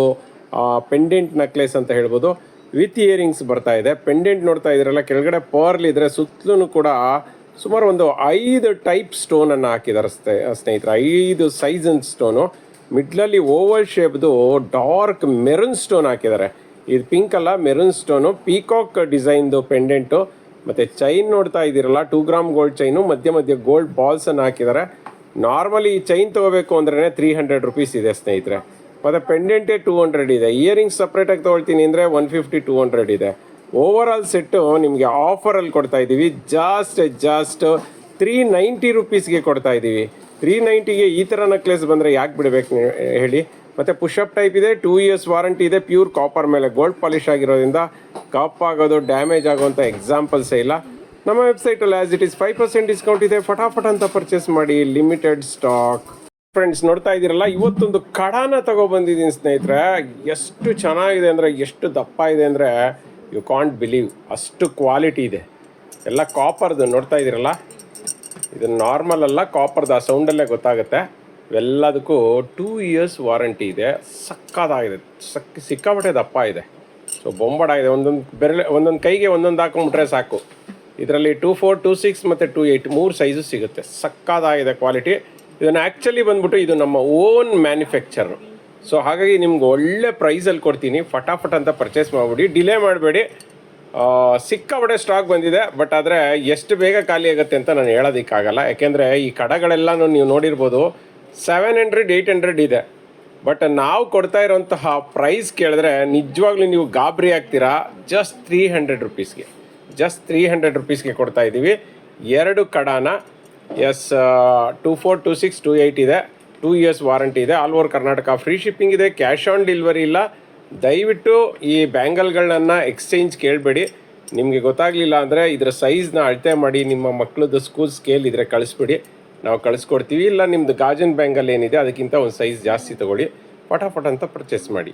ಪೆಂಡೆಂಟ್ ನೆಕ್ಲೆಸ್ ಅಂತ ಹೇಳ್ಬೋದು. ವಿತ್ ಇಯರಿಂಗ್ಸ್ ಬರ್ತಾ ಇದೆ. ಪೆಂಡೆಂಟ್ ನೋಡ್ತಾ ಇದ್ದೀರಲ್ಲ, ಕೆಳಗಡೆ ಪರ್ಲ್ ಇದ್ರೆ ಸುತ್ತಲೂ ಕೂಡ ಸುಮಾರು ಒಂದು 5 ಟೈಪ್ ಸ್ಟೋನನ್ನು ಹಾಕಿದ್ದಾರೆ ಸ್ನೇಹಿತರೆ. 5 ಸೈಜನ್ ಸ್ಟೋನು. ಮಿಡ್ಲಲ್ಲಿ ಓವಲ್ ಶೇಪ್ದು ಡಾರ್ಕ್ ಮೆರೂನ್ ಸ್ಟೋನ್ ಹಾಕಿದ್ದಾರೆ. ಇದು ಪಿಂಕ್ ಅಲ್ಲ, ಮೆರೂನ್ ಸ್ಟೋನು. ಪೀಕಾಕ್ ಡಿಸೈನ್ದು ಪೆಂಡೆಂಟು. ಮತ್ತು ಚೈನ್ ನೋಡ್ತಾ ಇದ್ದೀರಲ್ಲ 2 ಗ್ರಾಮ್ ಗೋಲ್ಡ್ ಚೈನು, ಮಧ್ಯ ಗೋಲ್ಡ್ ಬಾಲ್ಸನ್ನು ಹಾಕಿದ್ದಾರೆ. ನಾರ್ಮಲಿ ಈ ಚೈನ್ ತೊಗೋಬೇಕು ಅಂದ್ರೆ 300 ರುಪೀಸ್ ಇದೆ ಸ್ನೇಹಿತರೆ. ಮತ್ತು ಪೆಂಡೆಂಟೇ 200 ಇದೆ. ಇಯರಿಂಗ್ಸ್ ಸಪ್ರೇಟಾಗಿ ತೊಗೊಳ್ತೀನಿ ಅಂದರೆ 150-200 ಇದೆ. ಓವರ್ ಆಲ್ ಸೆಟ್ಟು ನಿಮಗೆ ಆಫರಲ್ಲಿ ಕೊಡ್ತಾ ಇದ್ದೀವಿ. ಜಸ್ಟ್ 390 ರುಪೀಸ್ಗೆ ಕೊಡ್ತಾ ಇದ್ದೀವಿ. 390ಗೆ ಈ ಥರ ನೆಕ್ಲೆಸ್ ಬಂದರೆ ಯಾಕೆ ಬಿಡಬೇಕು ಹೇಳಿ. ಮತ್ತು ಪುಷಪ್ ಟೈಪ್ ಇದೆ, 2 ಇಯರ್ಸ್ ವಾರಂಟಿ ಇದೆ. ಪ್ಯೂರ್ ಕಾಪರ್ ಮೇಲೆ ಗೋಲ್ಡ್ ಪಾಲಿಶ್ ಆಗಿರೋದ್ರಿಂದ ಕಪ್ ಆಗೋದು, ಡ್ಯಾಮೇಜ್ ಆಗೋವಂಥ ಎಕ್ಸಾಂಪಲ್ಸೇ ಇಲ್ಲ. ನಮ್ಮ ವೆಬ್ಸೈಟಲ್ಲಿ ಆ್ಯಸ್ ಇಟ್ ಈಸ್ 5% ಡಿಸ್ಕೌಂಟ್ ಇದೆ. ಫಟಾಫಟ್ ಅಂತ ಪರ್ಚೇಸ್ ಮಾಡಿ. Limited stock. ಫ್ರೆಂಡ್ಸ್ ನೋಡ್ತಾ ಇದ್ದೀರಲ್ಲ, ಇವತ್ತೊಂದು ಕಡಾನ ತಗೊಬಂದಿದ್ದೀನಿ ಸ್ನೇಹಿತರೆ. ಎಷ್ಟು ಚೆನ್ನಾಗಿದೆ ಅಂದರೆ, ಎಷ್ಟು ದಪ್ಪ ಇದೆ ಅಂದರೆ ಯು ಕಾಂಟ್ ಬಿಲೀವ್. ಅಷ್ಟು ಕ್ವಾಲಿಟಿ ಇದೆ. ಎಲ್ಲ ಕಾಪರ್ದು ನೋಡ್ತಾ ಇದ್ದೀರಲ್ಲ, ಇದು ನಾರ್ಮಲ್ ಅಲ್ಲ, ಕಾಪರ್ದು. ಆ ಸೌಂಡಲ್ಲೇ ಗೊತ್ತಾಗುತ್ತೆ. ಇವೆಲ್ಲದಕ್ಕೂ 2 ಇಯರ್ಸ್ ವಾರಂಟಿ ಇದೆ. ಸಕ್ಕತ್ತಾಗಿದೆ. ಸಿಕ್ಕಾಪಟ್ಟೆ ದಪ್ಪ ಇದೆ. ಸೊ ಬೊಂಬಡ ಇದೆ. ಒಂದೊಂದು ಕೈಗೆ ಒಂದೊಂದು ಹಾಕೊಂಡ್ಬಿಟ್ರೆ ಸಾಕು. ಇದರಲ್ಲಿ 24, 26 ಮತ್ತು 28 3 ಸೈಜು ಸಿಗುತ್ತೆ. ಸಕ್ಕತ್ತಾಗಿದೆ ಕ್ವಾಲಿಟಿ. ಇದನ್ನು ಆ್ಯಕ್ಚುಲಿ ಬಂದ್ಬಿಟ್ಟು ಇದು ನಮ್ಮ ಓನ್ ಮ್ಯಾನುಫ್ಯಾಕ್ಚರು. ಸೊ ಹಾಗಾಗಿ ನಿಮ್ಗೆ ಒಳ್ಳೆ ಪ್ರೈಸಲ್ಲಿ ಕೊಡ್ತೀನಿ. ಫಟಾಫಟ್ ಅಂತ ಪರ್ಚೇಸ್ ಮಾಡಿಬಿಡಿ, ಡಿಲೇ ಮಾಡಬೇಡಿ. ಸಿಕ್ಕಾಪಟ್ಟೆ ಸ್ಟಾಕ್ ಬಂದಿದೆ. ಬಟ್ ಆದರೆ ಎಷ್ಟು ಬೇಗ ಖಾಲಿ ಆಗುತ್ತೆ ಅಂತ ನಾನು ಹೇಳೋದಕ್ಕಾಗಲ್ಲ. ಯಾಕೆಂದರೆ ಈ ಕಡಗಳೆಲ್ಲನೂ ನೀವು ನೋಡಿರ್ಬೋದು 700-800 ಇದೆ. ಬಟ್ ನಾವು ಕೊಡ್ತಾ ಇರೋಂತಹ ಪ್ರೈಸ್ ಕೇಳಿದ್ರೆ ನಿಜವಾಗ್ಲೂ ನೀವು ಗಾಬರಿ ಆಗ್ತೀರಾ. ಜಸ್ಟ್ 300 ರುಪೀಸ್ಗೆ, ಜಸ್ಟ್ 300 ರುಪೀಸ್ಗೆ ಕೊಡ್ತಾ ಇದ್ದೀವಿ. 2 ಕಡಾನ. ಎಸ್ 24, 26, 28 ಇದೆ. 2 ಇಯರ್ಸ್ ವಾರಂಟಿ ಇದೆ. All over Karnataka free shipping ಇದೆ. ಕ್ಯಾಶ್ ಆನ್ ಡೆಲಿವರಿ ಇಲ್ಲ. ದಯವಿಟ್ಟು ಈ ಬ್ಯಾಂಗಲ್ಗಳನ್ನ ಎಕ್ಸ್ಚೇಂಜ್ ಕೇಳಬೇಡಿ. ನಿಮಗೆ ಗೊತ್ತಾಗಲಿಲ್ಲ ಅಂದರೆ ಇದರ ಸೈಜ್ನ ಅಳತೆ ಮಾಡಿ ನಿಮ್ಮ ಮಕ್ಕಳದ್ದು ಸ್ಕೂಲ್ ಸ್ಕೇಲ್ ಇದ್ರೆ ಕಳಿಸ್ಬಿಡಿ, ನಾವು ಕಳಿಸ್ಕೊಡ್ತೀವಿ. ಇಲ್ಲ ನಿಮ್ಮದು ಗಾಜನ್ ಬ್ಯಾಂಗಲ್ ಏನಿದೆ ಅದಕ್ಕಿಂತ ಒಂದು ಸೈಜ್ ಜಾಸ್ತಿ ತೊಗೊಳ್ಳಿ. ಫಟಾಫಟ್ ಅಂತ ಪರ್ಚೇಸ್ ಮಾಡಿ.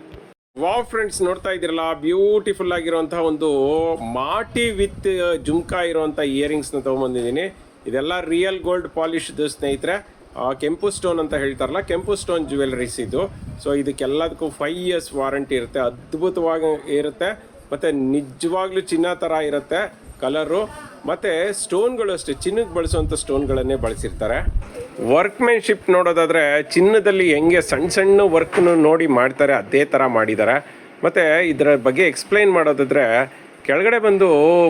ವಾವ್ ಫ್ರೆಂಡ್ಸ್ ನೋಡ್ತಾ ಇದ್ದೀರಲ್ಲ, ಬ್ಯೂಟಿಫುಲ್ ಆಗಿರುವಂತಹ ಒಂದು ಮಾಟಿ ವಿತ್ ಜುಮ್ಕಾ ಇರುವಂಥ ಇಯರಿಂಗ್ಸ್ನ ತೊಗೊಂಬಂದಿದ್ದೀನಿ. ಇದೆಲ್ಲ ರಿಯಲ್ ಗೋಲ್ಡ್ ಪಾಲಿಶ್ದು ಸ್ನೇಹಿತರೆ. ಕೆಂಪು ಸ್ಟೋನ್ ಅಂತ ಹೇಳ್ತಾರಲ್ಲ, ಕೆಂಪು ಸ್ಟೋನ್ ಜ್ಯುವೆಲರೀಸ್ ಇದು. ಸೊ ಇದಕ್ಕೆಲ್ಲದಕ್ಕೂ 5 ಇಯರ್ಸ್ ವಾರಂಟಿ ಇರುತ್ತೆ. ಅದ್ಭುತವಾಗಿ ಇರುತ್ತೆ. ಮತ್ತು ನಿಜವಾಗ್ಲೂ ಚಿನ್ನ ಥರ ಇರುತ್ತೆ ಕಲರು. ಮತ್ತು ಸ್ಟೋನ್ಗಳು ಅಷ್ಟೇ ಚಿನ್ನಕ್ಕೆ ಬಳಸುವಂಥ ಸ್ಟೋನ್ಗಳನ್ನೇ ಬಳಸಿರ್ತಾರೆ. ವರ್ಕ್ಮೆನ್ಶಿಪ್ ನೋಡೋದಾದರೆ ಚಿನ್ನದಲ್ಲಿ ಹೆಂಗೆ ಸಣ್ಣ ವರ್ಕ್ನು ನೋಡಿ ಮಾಡ್ತಾರೆ ಅದೇ ಥರ ಮಾಡಿದ್ದಾರೆ. ಮತ್ತು ಇದರ ಬಗ್ಗೆ ಎಕ್ಸ್ಪ್ಲೈನ್ ಮಾಡೋದಾದರೆ ಕೆಳಗಡೆ ಬಂದು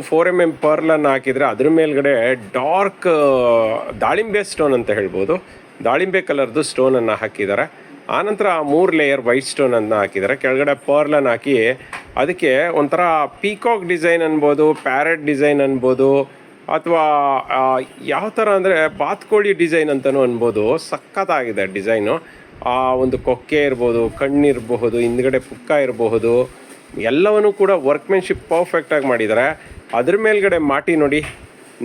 4mm ಪರ್ಲನ್ನು ಹಾಕಿದರೆ ಅದ್ರ ಮೇಲ್ಗಡೆ ಡಾರ್ಕ್ ದಾಳಿಂಬೆ ಸ್ಟೋನ್ ಅಂತ ಹೇಳ್ಬೋದು, ದಾಳಿಂಬೆ ಕಲರ್ದು ಸ್ಟೋನನ್ನು ಹಾಕಿದ್ದಾರೆ. ಆನಂತರ 3 ಲೇಯರ್ ವೈಟ್ ಸ್ಟೋನನ್ನು ಹಾಕಿದ್ದಾರೆ. ಕೆಳಗಡೆ ಪರ್ಲನ್ನು ಹಾಕಿ ಅದಕ್ಕೆ ಒಂಥರ ಪೀಕಾಕ್ ಡಿಸೈನ್ ಅನ್ಬೋದು, ಪ್ಯಾರೆಟ್ ಡಿಸೈನ್ ಅನ್ಬೋದು, ಅಥವಾ ಯಾವ ಥರ ಅಂದರೆ ಬಾತ್ಕೋಳಿ ಡಿಸೈನ್ ಅಂತಲೂ ಅನ್ಬೋದು. ಸಖತ್ತಾಗಿದೆ ಡಿಸೈನು. ಒಂದು ಕೊಕ್ಕೆ ಇರ್ಬೋದು, ಕಣ್ಣಿರಬಹುದು, ಹಿಂದ್ಗಡೆ ಪುಕ್ಕ ಇರಬಹುದು, ಎಲ್ಲವನ್ನೂ ಕೂಡ ವರ್ಕ್ಮೆನ್ಶಿಪ್ ಪರ್ಫೆಕ್ಟಾಗಿ ಮಾಡಿದ್ದಾರೆ. ಅದ್ರ ಮೇಲ್ಗಡೆ ಮಾಟಿ ನೋಡಿ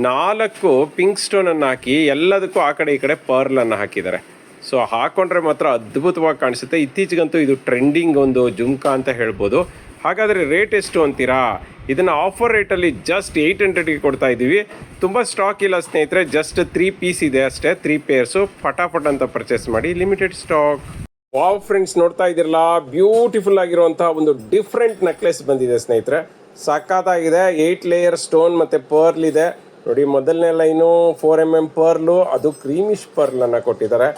4 ಪಿಂಕ್ ಸ್ಟೋನನ್ನು ಹಾಕಿ ಎಲ್ಲದಕ್ಕೂ ಆ ಕಡೆ ಈ ಕಡೆ ಪರ್ಲನ್ನು ಹಾಕಿದ್ದಾರೆ. ಸೊ ಹಾಕೊಂಡ್ರೆ ಮಾತ್ರ ಅದ್ಭುತವಾಗಿ ಕಾಣಿಸುತ್ತೆ. ಇತ್ತೀಚೆಗಂತೂ ಇದು ಟ್ರೆಂಡಿಂಗ್ ಒಂದು ಜುಮ್ಕಾ ಅಂತ ಹೇಳ್ಬೋದು. ಹಾಗಾದರೆ ರೇಟ್ ಎಷ್ಟು ಅಂತೀರಾ? ಇದನ್ನು ಆಫರ್ ರೇಟಲ್ಲಿ ಜಸ್ಟ್ 800ಗೆ ಕೊಡ್ತಾ ಇದ್ದೀವಿ. ತುಂಬ ಸ್ಟಾಕ್ ಇಲ್ಲ ಸ್ನೇಹಿತರೆ, ಜಸ್ಟ್ 3 ಪೀಸ್ ಇದೆ ಅಷ್ಟೇ, 3 ಪೇರ್ಸು. ಫಟಾಫಟ್ ಅಂತ ಪರ್ಚೇಸ್ ಮಾಡಿ. Limited stock. ವಾವ್ ಫ್ರೆಂಡ್ಸ್ ನೋಡ್ತಾ ಇದ್ದೀರಲ್ಲ, ಬ್ಯೂಟಿಫುಲ್ ಆಗಿರುವಂಥ ಒಂದು ಡಿಫ್ರೆಂಟ್ ನೆಕ್ಲೆಸ್ ಬಂದಿದೆ ಸ್ನೇಹಿತರೆ. ಸಖತ್ತಾಗಿದೆ. 8 ಲೇಯರ್ ಸ್ಟೋನ್ ಮತ್ತು ಪರ್ಲ್ ಇದೆ ನೋಡಿ. ಮೊದಲನೇ ಲೈನು 4mm ಪರ್ಲು, ಅದು ಕ್ರೀಮಿಶ್ ಪರ್ಲನ್ನು ಕೊಟ್ಟಿದ್ದಾರೆ.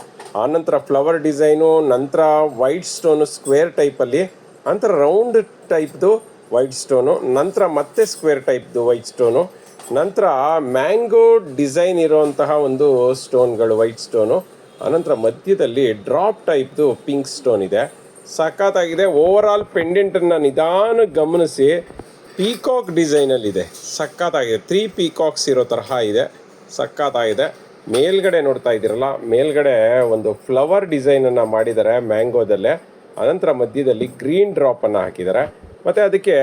ಆನಂತರ ಫ್ಲವರ್ ಡಿಸೈನು, ನಂತರ ವೈಟ್ ಸ್ಟೋನು ಸ್ಕ್ವೇರ್ ಟೈಪಲ್ಲಿ, ನಂತರ ರೌಂಡ್ ಟೈಪ್ದು ವೈಟ್ ಸ್ಟೋನು, ನಂತರ ಮತ್ತೆ ಸ್ಕ್ವೇರ್ ಟೈಪ್ದು ವೈಟ್ ಸ್ಟೋನು, ನಂತರ ಮ್ಯಾಂಗೋ ಡಿಸೈನ್ ಇರುವಂತಹ ಒಂದು ಸ್ಟೋನ್ಗಳು ವೈಟ್ ಸ್ಟೋನು, ಆನಂತರ ಮಧ್ಯದಲ್ಲಿ ಡ್ರಾಪ್ ಟೈಪ್ದು ಪಿಂಕ್ ಸ್ಟೋನ್ ಇದೆ. ಸಖತ್ತಾಗಿದೆ. ಓವರ್ ಆಲ್ ಪೆಂಡೆಂಟನ್ನು ನಿಧಾನ ಗಮನಿಸಿ, ಪೀಕಾಕ್ ಡಿಸೈನಲ್ಲಿದೆ. ಸಖತ್ತಾಗಿದೆ. 3 ಪೀಕಾಕ್ಸ್ ಇರೋ ತರಹ ಇದೆ. ಸಖತ್ತಾಗಿದೆ. ಮೇಲ್ಗಡೆ ನೋಡ್ತಾ ಇದ್ದೀರಲ್ಲ, ಮೇಲ್ಗಡೆ ಒಂದು ಫ್ಲವರ್ ಡಿಸೈನನ್ನು ಮಾಡಿದ್ದಾರೆ ಮ್ಯಾಂಗೋದಲ್ಲೇ. ಅನಂತರ ಮಧ್ಯದಲ್ಲಿ ಗ್ರೀನ್ ಡ್ರಾಪನ್ನು ಹಾಕಿದ್ದಾರೆ. ಮತ್ತು ಅದಕ್ಕೆ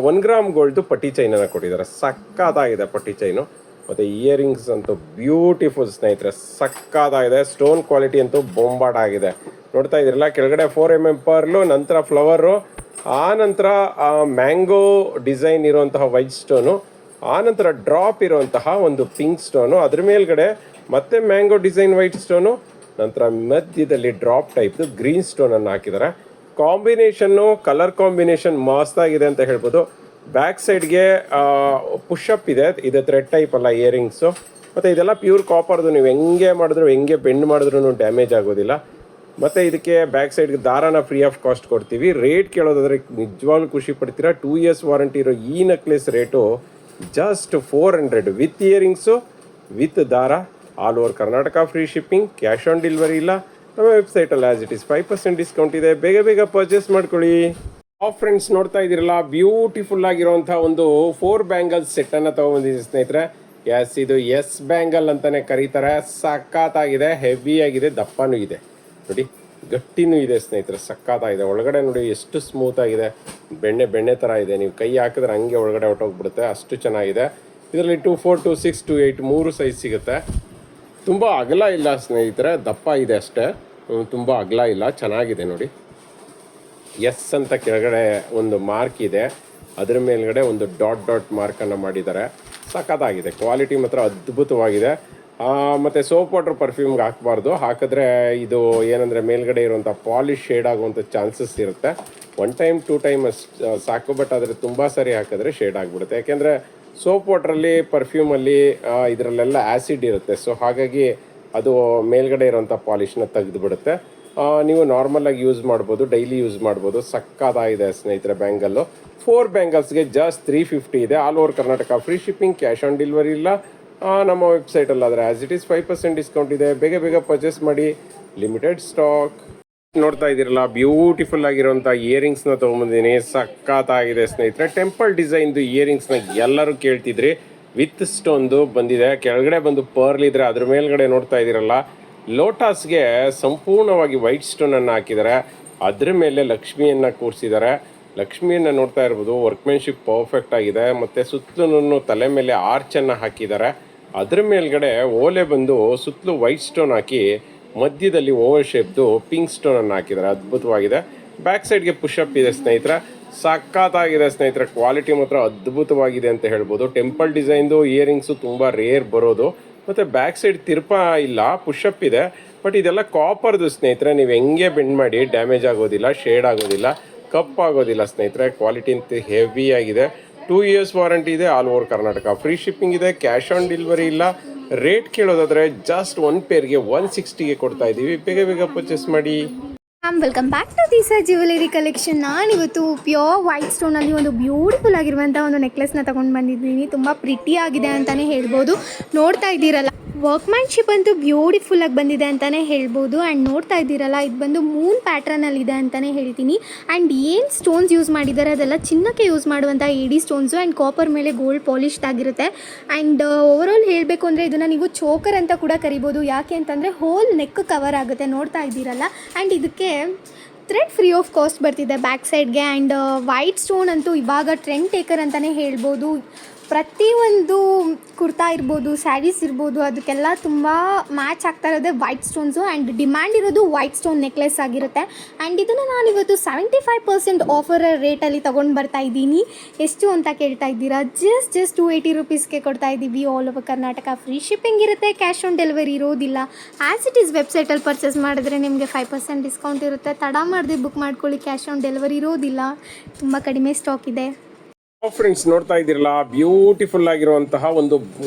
1 ಗ್ರಾಮ್ ಗೋಲ್ಡ್ದು ಪಟ್ಟಿ ಚೈನನ್ನು ಕೊಟ್ಟಿದ್ದಾರೆ. ಸಖತ್ತಾಗಿದೆ ಪಟ್ಟಿ ಚೈನು. ಮತ್ತು ಇಯರಿಂಗ್ಸ್ ಅಂತೂ ಬ್ಯೂಟಿಫುಲ್ ಸ್ನೇಹಿತರೆ, ಸಖತ್ತಾಗಿದೆ. ಸ್ಟೋನ್ ಕ್ವಾಲಿಟಿ ಅಂತೂ ಬೊಂಬಾಟ್ ಆಗಿದೆ. ನೋಡ್ತಾ ಇದ್ದೀರಲ್ಲ, ಕೆಳಗಡೆ 4mm ಪರ್ಲು, ನಂತರ ಫ್ಲವರು, ಆ ನಂತರ ಮ್ಯಾಂಗೋ ಡಿಸೈನ್ ಇರುವಂತಹ ವೈಟ್ ಸ್ಟೋನು, ಆ ನಂತರ ಡ್ರಾಪ್ ಇರುವಂತಹ ಒಂದು ಪಿಂಕ್ ಸ್ಟೋನು, ಅದ್ರ ಮೇಲ್ಗಡೆ ಮತ್ತೆ ಮ್ಯಾಂಗೋ ಡಿಸೈನ್ ವೈಟ್ ಸ್ಟೋನು, ನಂತರ ಮಧ್ಯದಲ್ಲಿ ಡ್ರಾಪ್ ಟೈಪ್ದು ಗ್ರೀನ್ ಸ್ಟೋನನ್ನು ಹಾಕಿದ್ದಾರೆ. ಕಾಂಬಿನೇಷನ್ನು, ಕಲರ್ ಕಾಂಬಿನೇಷನ್ ಮಸ್ತಾಗಿದೆ ಅಂತ ಹೇಳ್ಬೋದು. ಬ್ಯಾಕ್ ಸೈಡ್ಗೆ ಪುಷಪ್ ಇದೆ. ಇದು ಥ್ರೆಡ್ ಟೈಪ್ ಅಲ್ಲ ಇಯರಿಂಗ್ಸು. ಮತ್ತು ಇದೆಲ್ಲ ಪ್ಯೂರ್ ಕಾಪರ್ದು. ನೀವು ಹೆಂಗೆ ಮಾಡಿದ್ರು, ಹೆಂಗೆ ಬೆಂಡ್ ಮಾಡಿದ್ರೂ ಡ್ಯಾಮೇಜ್ ಆಗೋದಿಲ್ಲ. ಮತ್ತು ಇದಕ್ಕೆ ಬ್ಯಾಕ್ ಸೈಡ್ಗೆ ದಾರಾನ ಫ್ರೀ ಆಫ್ ಕಾಸ್ಟ್ ಕೊಡ್ತೀವಿ. ರೇಟ್ ಕೇಳೋದಾದ್ರೆ ನಿಜವಾಗ್ಲೂ ಖುಷಿ ಪಡ್ತೀರಾ. 2 years ವಾರಂಟಿ ಇರೋ ಈ necklace rate just 400 with earrings, with ದಾರ. All over Karnataka free shipping, cash on delivery ಇಲ್ಲ. ನಮ್ಮ ವೆಬ್ಸೈಟಲ್ಲಿ ಆ್ಯಸ್ ಇಟ್ ಇಸ್ 5% ಡಿಸ್ಕೌಂಟ್ ಇದೆ. ಬೇಗ ಬೇಗ ಪರ್ಚೇಸ್ ಮಾಡ್ಕೊಳ್ಳಿ. ಫ್ರೆಂಡ್ಸ್, ನೋಡ್ತಾ ಇದ್ದೀರಲ್ಲ, ಬ್ಯೂಟಿಫುಲ್ ಆಗಿರುವಂಥ ಒಂದು 4 ಬ್ಯಾಂಗಲ್ಸ್ ಸೆಟ್ಟನ್ನು ತೊಗೊಂಬಂದಿದ್ದೀವಿ ಸ್ನೇಹಿತರೆ. ಎಸ್, ಇದು ಎಸ್ ಬ್ಯಾಂಗಲ್ ಅಂತಲೇ ಕರೀತಾರೆ. ಸಖತ್ತಾಗಿದೆ, ಹೆವಿ ಆಗಿದೆ, ದಪ್ಪನೂ ಇದೆ ನೋಡಿ, ಗಟ್ಟಿನೂ ಇದೆ ಸ್ನೇಹಿತರೆ. ಸಖತ್ತಾಗಿದೆ. ಒಳಗಡೆ ನೋಡಿ ಎಷ್ಟು ಸ್ಮೂತ್ ಆಗಿದೆ, ಬೆಣ್ಣೆ ಥರ ಇದೆ. ನೀವು ಕೈ ಹಾಕಿದ್ರೆ ಹಂಗೆ ಒಳಗಡೆ ಹೊಟ್ಟೋಗ್ಬಿಡುತ್ತೆ, ಅಷ್ಟು ಚೆನ್ನಾಗಿದೆ. ಇದರಲ್ಲಿ 2, 4, 2, 6, 2, 8 3 ಸೈಜ್ ಸಿಗುತ್ತೆ. ತುಂಬ ಅಗಲ ಇಲ್ಲ ಸ್ನೇಹಿತರೆ, ದಪ್ಪ ಇದೆ ಅಷ್ಟೇ, ತುಂಬ ಅಗಲ ಇಲ್ಲ. ಚೆನ್ನಾಗಿದೆ ನೋಡಿ. ಎಸ್ ಅಂತ ಕೆಳಗಡೆ ಒಂದು ಮಾರ್ಕ್ ಇದೆ, ಅದರ ಮೇಲ್ಗಡೆ ಒಂದು ಡಾಟ್ ಮಾರ್ಕನ್ನು ಮಾಡಿದ್ದಾರೆ. ಸಖತ್ತಾಗಿದೆ. ಕ್ವಾಲಿಟಿ ಮಾತ್ರ ಅದ್ಭುತವಾಗಿದೆ. ಮತ್ತು ಸೋಪ್ ವಾಟರ್ ಪರ್ಫ್ಯೂಮ್ಗೆ ಹಾಕಬಾರ್ದು. ಹಾಕಿದ್ರೆ ಇದು ಏನಂದರೆ ಮೇಲ್ಗಡೆ ಇರುವಂಥ ಪಾಲಿಶ್ ಶೇಡ್ ಆಗುವಂಥ ಚಾನ್ಸಸ್ ಇರುತ್ತೆ. 1 time 2 time ಅಷ್ಟು ಸಾಕು. ಬಟ್ ಆದರೆ ತುಂಬ ಸರಿ ಹಾಕಿದ್ರೆ ಶೇಡ್ ಆಗಿಬಿಡುತ್ತೆ. ಯಾಕೆಂದರೆ ಸೋಪ್ ವಾಟ್ರಲ್ಲಿ, ಪರ್ಫ್ಯೂಮಲ್ಲಿ ಇದರಲ್ಲೆಲ್ಲ ಆ್ಯಸಿಡ್ ಇರುತ್ತೆ. ಸೊ ಹಾಗಾಗಿ ಅದು ಮೇಲ್ಗಡೆ ಇರೋಂಥ ಪಾಲಿಷ್ನ ತೆಗೆದುಬಿಡುತ್ತೆ. ನೀವು ನಾರ್ಮಲಾಗಿ ಯೂಸ್ ಮಾಡ್ಬೋದು, ಡೈಲಿ ಯೂಸ್ ಮಾಡ್ಬೋದು. ಸಕ್ಕತ್ತಾಗಿದೆ ಸ್ನೇಹಿತರೆ ಬ್ಯಾಂಗಲ್ಲು. 4 ಬ್ಯಾಂಗಲ್ಸ್ಗೆ ಜಸ್ಟ್ 350 ಇದೆ. All over Karnataka free shipping, cash on delivery ಇಲ್ಲ. ನಮ್ಮ ವೆಬ್ಸೈಟಲ್ಲಾದರೆ ಆ್ಯಸ್ ಇಟ್ ಈಸ್ 5% ಡಿಸ್ಕೌಂಟ್ ಇದೆ. ಬೇಗ ಬೇಗ ಪರ್ಚೇಸ್ ಮಾಡಿ, ಲಿಮಿಟೆಡ್ ಸ್ಟಾಕ್. ನೋಡ್ತಾ ಇದ್ದೀರಲ್ಲ, ಬ್ಯೂಟಿಫುಲ್ ಆಗಿರುವಂಥ ಇಯರಿಂಗ್ಸ್ನ ತೊಗೊಂಬಂದಿದ್ದೀನಿ. ಸಖತ್ತಾಗಿದೆ ಸ್ನೇಹಿತರೆ. ಟೆಂಪಲ್ ಡಿಸೈನ್ದು ಇಯರಿಂಗ್ಸ್ನ ಎಲ್ಲರೂ ಕೇಳ್ತಿದ್ರಿ. ವಿತ್ ಸ್ಟೋನ್ದು ಬಂದಿದೆ. ಕೆಳಗಡೆ ಬಂದು ಪರ್ಲ್ ಇದ್ರೆ, ಅದ್ರ ಮೇಲ್ಗಡೆ ನೋಡ್ತಾ ಇದ್ದೀರಲ್ಲ, ಲೋಟಸ್ಗೆ ಸಂಪೂರ್ಣವಾಗಿ ವೈಟ್ ಸ್ಟೋನನ್ನು ಹಾಕಿದ್ದಾರೆ. ಅದ್ರ ಮೇಲೆ ಲಕ್ಷ್ಮಿಯನ್ನು ಕೂರಿಸಿದ್ದಾರೆ. ಲಕ್ಷ್ಮಿಯನ್ನು ನೋಡ್ತಾ ಇರ್ಬೋದು. ವರ್ಕ್ಮೆನ್ಶಿಪ್ ಪರ್ಫೆಕ್ಟ್ ಆಗಿದೆ. ಮತ್ತು ಸುತ್ತಲೂ ತಲೆ ಮೇಲೆ ಆರ್ಚನ್ನು ಹಾಕಿದ್ದಾರೆ. ಅದ್ರ ಮೇಲ್ಗಡೆ ಓಲೆ ಬಂದು ಸುತ್ತಲೂ ವೈಟ್ ಸ್ಟೋನ್ ಹಾಕಿ, ಮಧ್ಯದಲ್ಲಿ ಓವರ್ ಶೇಪ್ದು ಪಿಂಕ್ ಸ್ಟೋನನ್ನು ಹಾಕಿದ್ದಾರೆ. ಅದ್ಭುತವಾಗಿದೆ. ಬ್ಯಾಕ್ ಸೈಡ್ಗೆ ಪುಷಪ್ ಇದೆ ಸ್ನೇಹಿತರೆ. ಸಖತ್ತಾಗಿದೆ ಸ್ನೇಹಿತರೆ. ಕ್ವಾಲಿಟಿ ಮಾತ್ರ ಅದ್ಭುತವಾಗಿದೆ ಅಂತ ಹೇಳ್ಬೋದು. ಟೆಂಪಲ್ ಡಿಸೈನ್ದು ಇಯರಿಂಗ್ಸು ತುಂಬ ರೇರ್ ಬರೋದು. ಮತ್ತು ಬ್ಯಾಕ್ ಸೈಡ್ ತಿರ್ಪ ಇಲ್ಲ, ಪುಷಪ್ ಇದೆ. ಬಟ್ ಇದೆಲ್ಲ ಕಾಪರ್ದು ಸ್ನೇಹಿತರೆ. ನೀವು ಹೆಂಗೆ ಬೆಂಡ್ ಮಾಡಿ ಡ್ಯಾಮೇಜ್ ಆಗೋದಿಲ್ಲ, ಶೇಡ್ ಆಗೋದಿಲ್ಲ, ಕಪ್ ಆಗೋದಿಲ್ಲ ಸ್ನೇಹಿತರೆ. ಕ್ವಾಲಿಟಿ ಅಂತ ಹೆವಿ ಆಗಿದೆ. 2 years ವಾರಂಟಿ ಇದೆ. All over Karnataka free shipping ಇದೆ. ಕ್ಯಾಶ್ ಆನ್ ಡೆಲಿವರಿ ಇಲ್ಲ. ರೇಟ್ ಕೇಳೋದಾದರೆ ಜಸ್ಟ್ 1 ಪೇರ್ಗೆ 160ಗೆ ಕೊಡ್ತಾ ಇದ್ದೀವಿ. ಬೇಗ ಬೇಗ ಪರ್ಚೇಸ್ ಮಾಡಿ. Welcome back to Deesa jewellery collection. ನಾನಿವತ್ತು ಪ್ಯೂರ್ ವೈಟ್ ಸ್ಟೋನಲ್ಲಿ ಒಂದು ಬ್ಯೂಟಿಫುಲ್ ಆಗಿರುವಂಥ ಒಂದು ನೆಕ್ಲೆಸ್ನ ತೊಗೊಂಡು ಬಂದಿದ್ದೀನಿ. ತುಂಬ ಪ್ರಿಟಿ ಆಗಿದೆ ಅಂತಲೇ ಹೇಳ್ಬೋದು. ನೋಡ್ತಾ ಇದ್ದೀರಲ್ಲ, ವರ್ಕ್ಮ್ಯಾನ್ಶಿಪ್ ಅಂತೂ ಬ್ಯೂಟಿಫುಲ್ಲಾಗಿ ಬಂದಿದೆ ಅಂತಲೇ ಹೇಳ್ಬೋದು. ಆ್ಯಂಡ್ ನೋಡ್ತಾ ಇದ್ದೀರಲ್ಲ, ಇದು ಬಂದು ಮೂನ್ ಪ್ಯಾಟ್ರನಲ್ಲಿದೆ ಅಂತಲೇ ಹೇಳ್ತೀನಿ. ಆ್ಯಂಡ್ ಏನು ಸ್ಟೋನ್ಸ್ ಯೂಸ್ ಮಾಡಿದ್ದಾರೆ ಅದೆಲ್ಲ ಚಿನ್ನಕ್ಕೆ ಯೂಸ್ ಮಾಡುವಂಥ ಏಡಿ ಸ್ಟೋನ್ಸು. ಆ್ಯಂಡ್ ಕಾಪರ್ ಮೇಲೆ ಗೋಲ್ಡ್ ಪಾಲಿಶ್ಡ್ ಆಗಿರುತ್ತೆ. ಆ್ಯಂಡ್ ಓವರಾಲ್ ಹೇಳಬೇಕು ಅಂದರೆ ಇದನ್ನು ನೀವು ಚೋಕರ್ ಅಂತ ಕೂಡ ಕರಿಬೋದು. ಯಾಕೆ ಅಂತಂದರೆ ಹೋಲ್ ನೆಕ್ ಕವರ್ ಆಗುತ್ತೆ. ನೋಡ್ತಾ ಇದ್ದೀರಲ್ಲ. ಆ್ಯಂಡ್ ಇದಕ್ಕೆ ಥ್ರೆಡ್ ಫ್ರೀ ಆಫ್ ಕಾಸ್ಟ್ ಬರ್ತಿದೆ ಬ್ಯಾಕ್ ಸೈಡ್ಗೆ. ಆ್ಯಂಡ್ ವೈಟ್ ಸ್ಟೋನ್ ಅಂತೂ ಇವಾಗ ಟ್ರೆಂಡ್ ಟೇಕರ್ ಅಂತಲೇ ಹೇಳ್ಬೋದು. ಪ್ರತಿಯೊಂದು ಕುರ್ತಾ ಇರ್ಬೋದು, ಸ್ಯಾರೀಸ್ ಇರ್ಬೋದು, ಅದಕ್ಕೆಲ್ಲ ತುಂಬ ಮ್ಯಾಚ್ ಆಗ್ತಾ ಇರೋದೇ ವೈಟ್ ಸ್ಟೋನ್ಸು. ಆ್ಯಂಡ್ ಡಿಮ್ಯಾಂಡ್ ಇರೋದು ವೈಟ್ ಸ್ಟೋನ್ ನೆಕ್ಲೆಸ್ ಆಗಿರುತ್ತೆ. ಆ್ಯಂಡ್ ಇದನ್ನು ನಾನಿವತ್ತು 75% ಆಫರ್ ರೇಟಲ್ಲಿ ತೊಗೊಂಡು ಬರ್ತಾ ಇದ್ದೀನಿ. ಎಷ್ಟು ಅಂತ ಕೇಳ್ತಾ ಇದ್ದೀರಾ? ಜಸ್ಟ್ 280 ರುಪೀಸ್ಗೆ ಕೊಡ್ತಾ ಇದ್ದೀವಿ. All over Karnataka free shipping ಇರುತ್ತೆ. ಕ್ಯಾಶ್ ಆನ್ ಡೆಲಿವರಿ ಇರೋದಿಲ್ಲ. ಆ್ಯಸ್ ಇಟ್ ಈಸ್ ವೆಬ್ಸೈಟಲ್ಲಿ ಪರ್ಚೇಸ್ ಮಾಡಿದ್ರೆ ನಿಮಗೆ 5% ಡಿಸ್ಕೌಂಟ್ ಇರುತ್ತೆ. ತಡ ಮಾಡದೆ ಬುಕ್ ಮಾಡ್ಕೊಳ್ಳಿ. ಕ್ಯಾಶ್ ಆನ್ ಡೆಲಿವರಿ ಇರೋದಿಲ್ಲ. ತುಂಬ ಕಡಿಮೆ ಸ್ಟಾಕ್ ಇದೆ. ಫ್ರೆಂಡ್ಸ್, ನೋಡ್ತಾ ಇದ್ದೀರಲ್ಲ, ಬ್ಯೂಟಿಫುಲ್ ಆಗಿರುವಂತಹ ಒಂದು